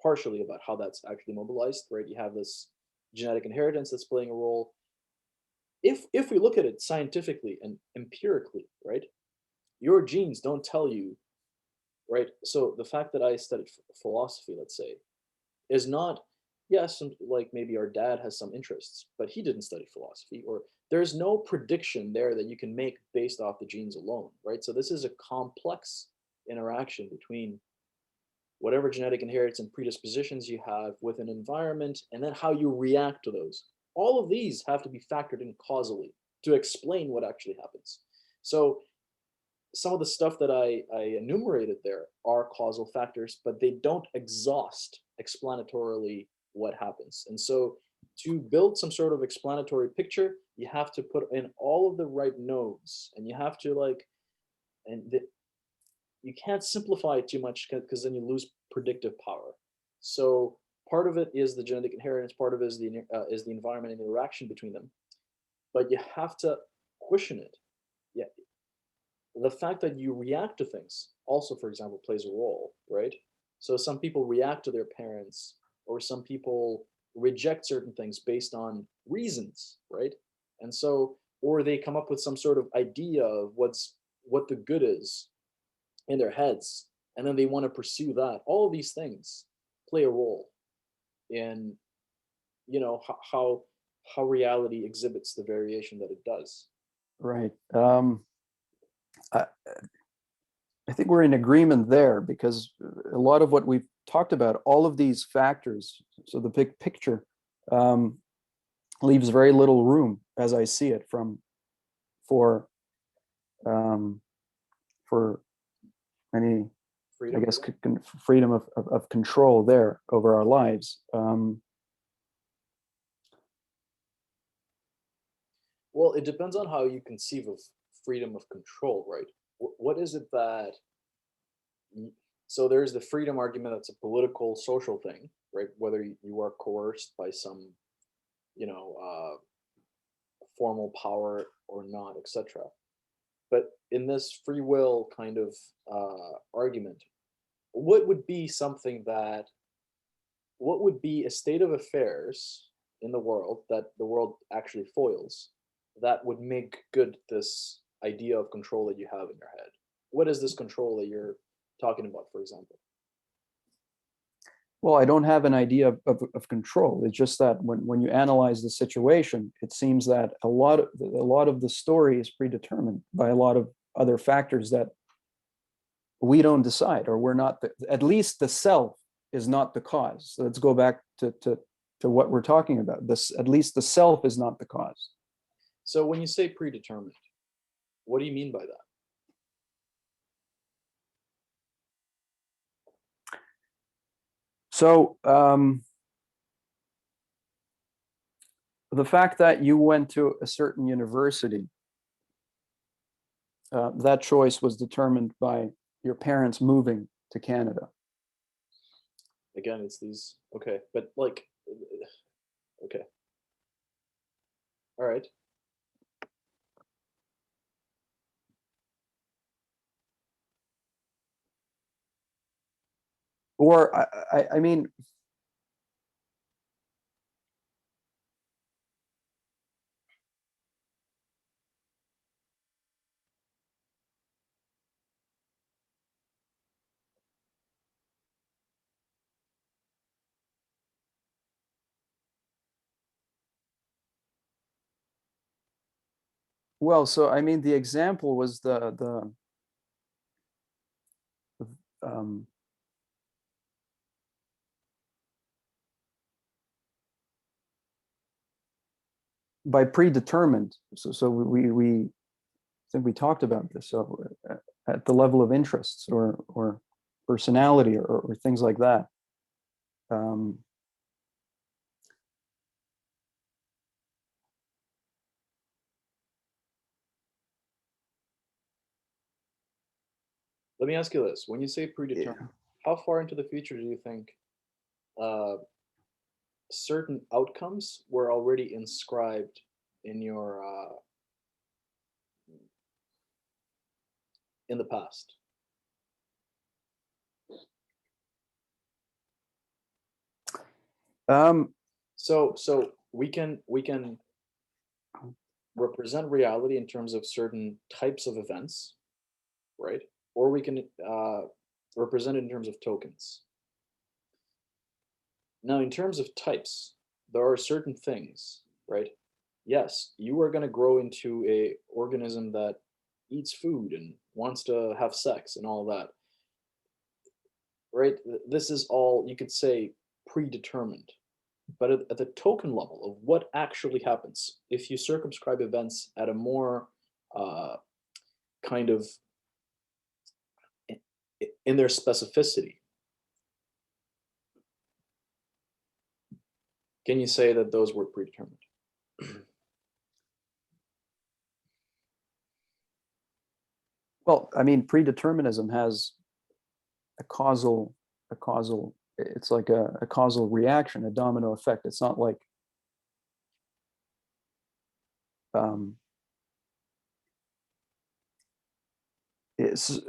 partially about how that's actually mobilized, right? You have this genetic inheritance that's playing a role. If we look at it scientifically and empirically, right, your genes don't tell you right? So the fact that I studied philosophy, let's say, is not, yes, like maybe our dad has some interests, but he didn't study philosophy, or there's no prediction there that you can make based off the genes alone, right? So this is a complex interaction between whatever genetic inheritance and predispositions you have with an environment, and then how you react to those. All of these have to be factored in causally to explain what actually happens. So some of the stuff that I enumerated there are causal factors, but they don't exhaust explanatorily what happens. And so to build some sort of explanatory picture, you have to put in all of the right nodes, and you have to like, and you can't simplify it too much because then you lose predictive power. So part of it is the genetic inheritance, part of it is the environment and interaction between them, but you have to question it. Yeah, the fact that you react to things also, for example, plays a role, right? So some people react to their parents, or some people reject certain things based on reasons, right? And so, or they come up with some sort of idea of what the good is in their heads, and then they want to pursue that. All of these things play a role in, how reality exhibits the variation that it does. Right. I, I think we're in agreement there, because a lot of what we've talked about, all of these factors, so the big picture, um, leaves very little room, as I see it, for um, for any, I Freedom. guess, freedom of control there over our lives. Well, it depends on how you conceive of freedom of control, right? What is it that so there's the freedom argument, that's a political social thing, right? Whether you are coerced by some, you know, formal power or not, etc. But in this free will kind of argument, what would be something that what would be a state of affairs in the world that the world actually foils that would make good this idea of control that you have in your head? What is this control that you're talking about, for example? Well, I don't have an idea of control. It's just that when you analyze the situation, it seems that a lot of the story is predetermined by a lot of other factors that we don't decide, or we're not at least the self is not the cause. So let's go back to what we're talking about. This, at least the self is not the cause. So when you say predetermined, what do you mean by that? So the fact that you went to a certain university, that choice was determined by your parents moving to Canada. Again, it's these, okay, but like, okay, all right. Or I mean, well, so I mean, the example was the um, by predetermined. So we think we talked about this. So at the level of interests, or personality, or things like that. Um, Let me ask you this: when you say predetermined, yeah. how far into the future do you think uh, certain outcomes were already inscribed in your in the past? Um, So we can represent reality in terms of certain types of events, right? Or we can represented in terms of tokens. Now, in terms of types, there are certain things, right? Yes, you are going to grow into a organism that eats food and wants to have sex and all that, right? This is all, you could say, predetermined. But at the token level of what actually happens, if you circumscribe events at a more uh, kind of in their specificity, can you say that those were predetermined? Well, I mean, predeterminism has a causal, it's like a causal reaction, a domino effect. It's not like, um,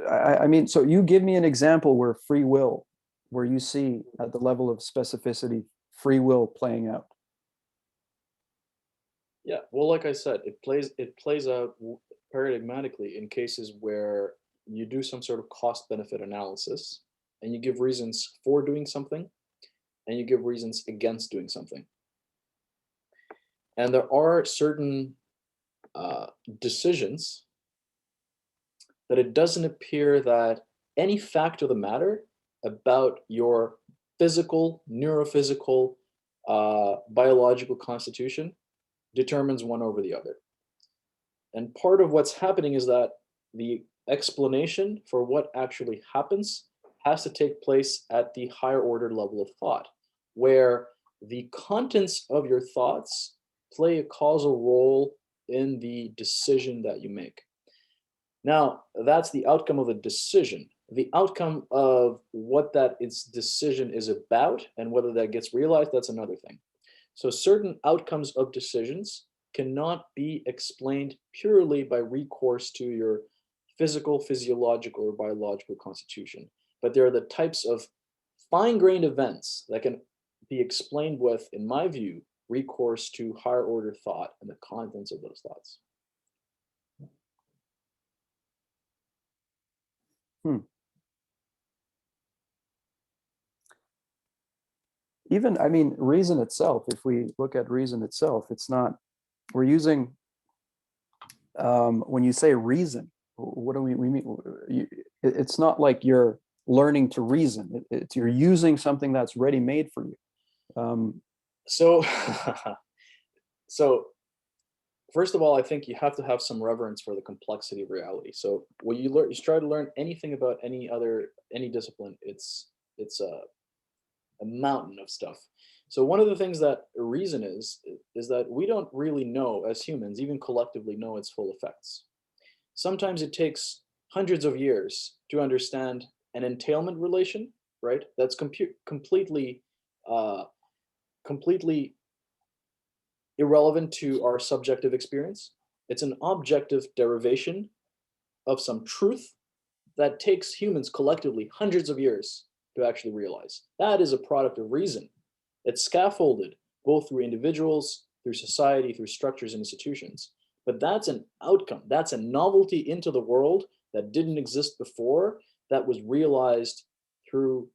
I mean, so you give me an example where free will, where you see at the level of specificity, free will playing out. Yeah, well, like I said, it plays out paradigmatically in cases where you do some sort of cost benefit analysis and you give reasons for doing something and you give reasons against doing something. And there are certain uh, decisions that it doesn't appear that any fact of the matter about your physical, neurophysical, biological constitution determines one over the other. And part of what's happening is that the explanation for what actually happens has to take place at the higher order level of thought, where the contents of your thoughts play a causal role in the decision that you make. Now, that's the outcome of a decision. The outcome of what that its decision is about and whether that gets realized, that's another thing. So certain outcomes of decisions cannot be explained purely by recourse to your physical, physiological, or biological constitution. But there are the types of fine-grained events that can be explained with, in my view, recourse to higher order thought and the contents of those thoughts. Hmm. Even, I mean, reason itself, if we look at reason itself, it's not, we're using, when you say reason, what do we mean? It's not like you're learning to reason. It's you're using something that's ready made for you. So, so first of all, I think you have to have some reverence for the complexity of reality. So when you learn, you try to learn anything about any discipline, it's a mountain of stuff. So one of the things that reason is that we don't really know as humans, even collectively, know its full effects. Sometimes it takes hundreds of years to understand an entailment relation, right? That's uh, completely irrelevant to our subjective experience. It's an objective derivation of some truth that takes humans collectively hundreds of years to actually realize. That is a product of reason. It's scaffolded both through individuals, through society, through structures and institutions. But that's an outcome. That's a novelty into the world that didn't exist before, that was realized through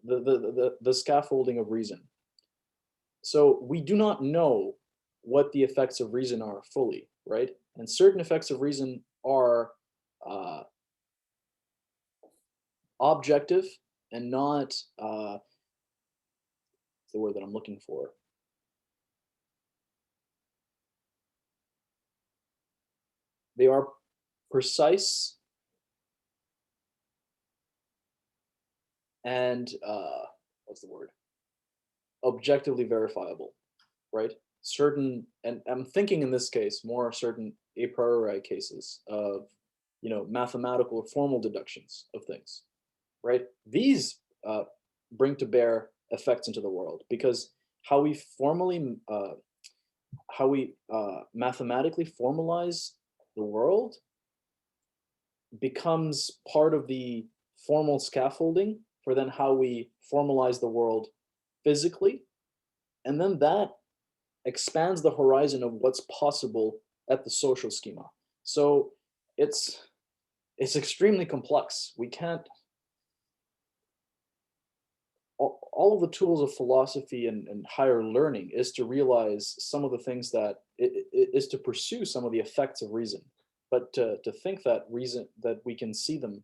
the scaffolding of reason. So we do not know what the effects of reason are fully, right? And certain effects of reason are uh, objective and not the word that I'm looking for. They are precise and what's the word? Objectively verifiable, right? Certain, and I'm thinking in this case more certain a priori cases of, mathematical or formal deductions of things, right? These bring to bear effects into the world because how we formally, how we mathematically formalize the world becomes part of the formal scaffolding for then how we formalize the world physically. And then that expands the horizon of what's possible at the social schema. So it's it's extremely complex. We can't, all of the tools of philosophy and higher learning is to realize some of the things that is to pursue some of the effects of reason, but to think that reason, that we can see them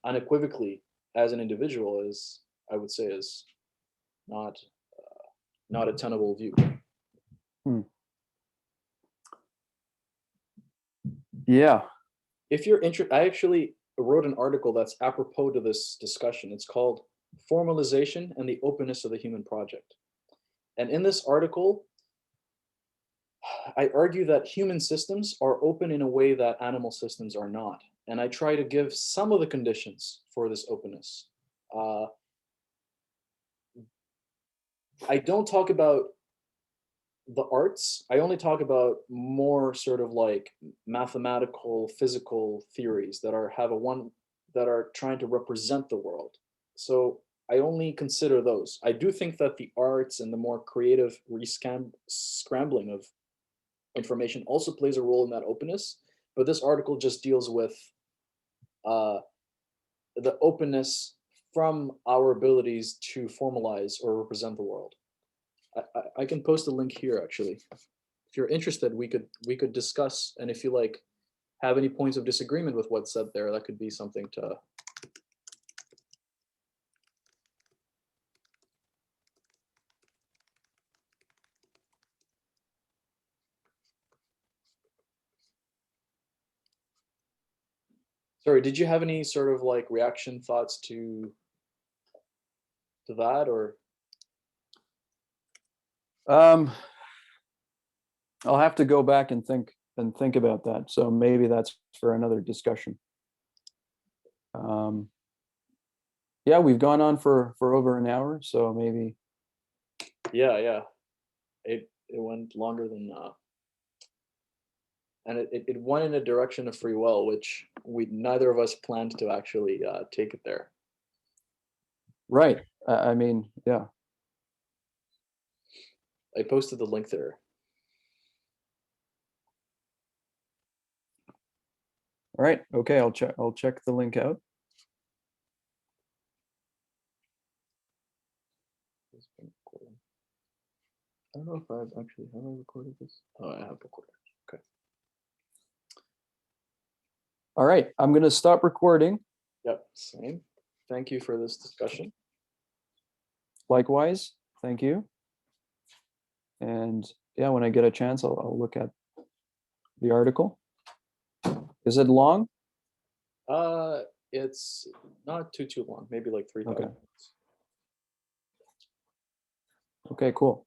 unequivocally as an individual, is, I would say, is not not a tenable view. Hmm. Yeah. If you're interested, I actually wrote an article that's apropos to this discussion. It's called Formalization and the Openness of the Human Project. And in this article, I argue that human systems are open in a way that animal systems are not. And I try to give some of the conditions for this openness. Uh, I don't talk about the arts. I only talk about more sort of like mathematical, physical theories that are have a one that are trying to represent the world. So I only consider those. I do think that the arts and the more creative scrambling of information also plays a role in that openness. But this article just deals with uh, the openness from our abilities to formalize or represent the world. I can post a link here actually. If you're interested, we could discuss, and if you like have any points of disagreement with what's said there, that could be something to. Sorry, did you have any sort of like reaction thoughts to that, or Um, I'll have to go back and think about that. So maybe that's for another discussion. Um, yeah, we've gone on for over an hour, so maybe. yeah, it went longer than and it went in a direction of free will, which we neither of us planned to actually take it there. Right. I mean, yeah. I posted the link there. All right. Okay. I'll check the link out. It's been recording. I don't know if I've actually have I recorded this. Oh, I have recorded. Okay. All right. I'm going to stop recording. Yep. Same. Thank you for this discussion. Likewise. Thank you. And yeah, when I get a chance, I'll look at the article. Is it long? It's not too long. Maybe like 3,000. Okay. Okay, cool.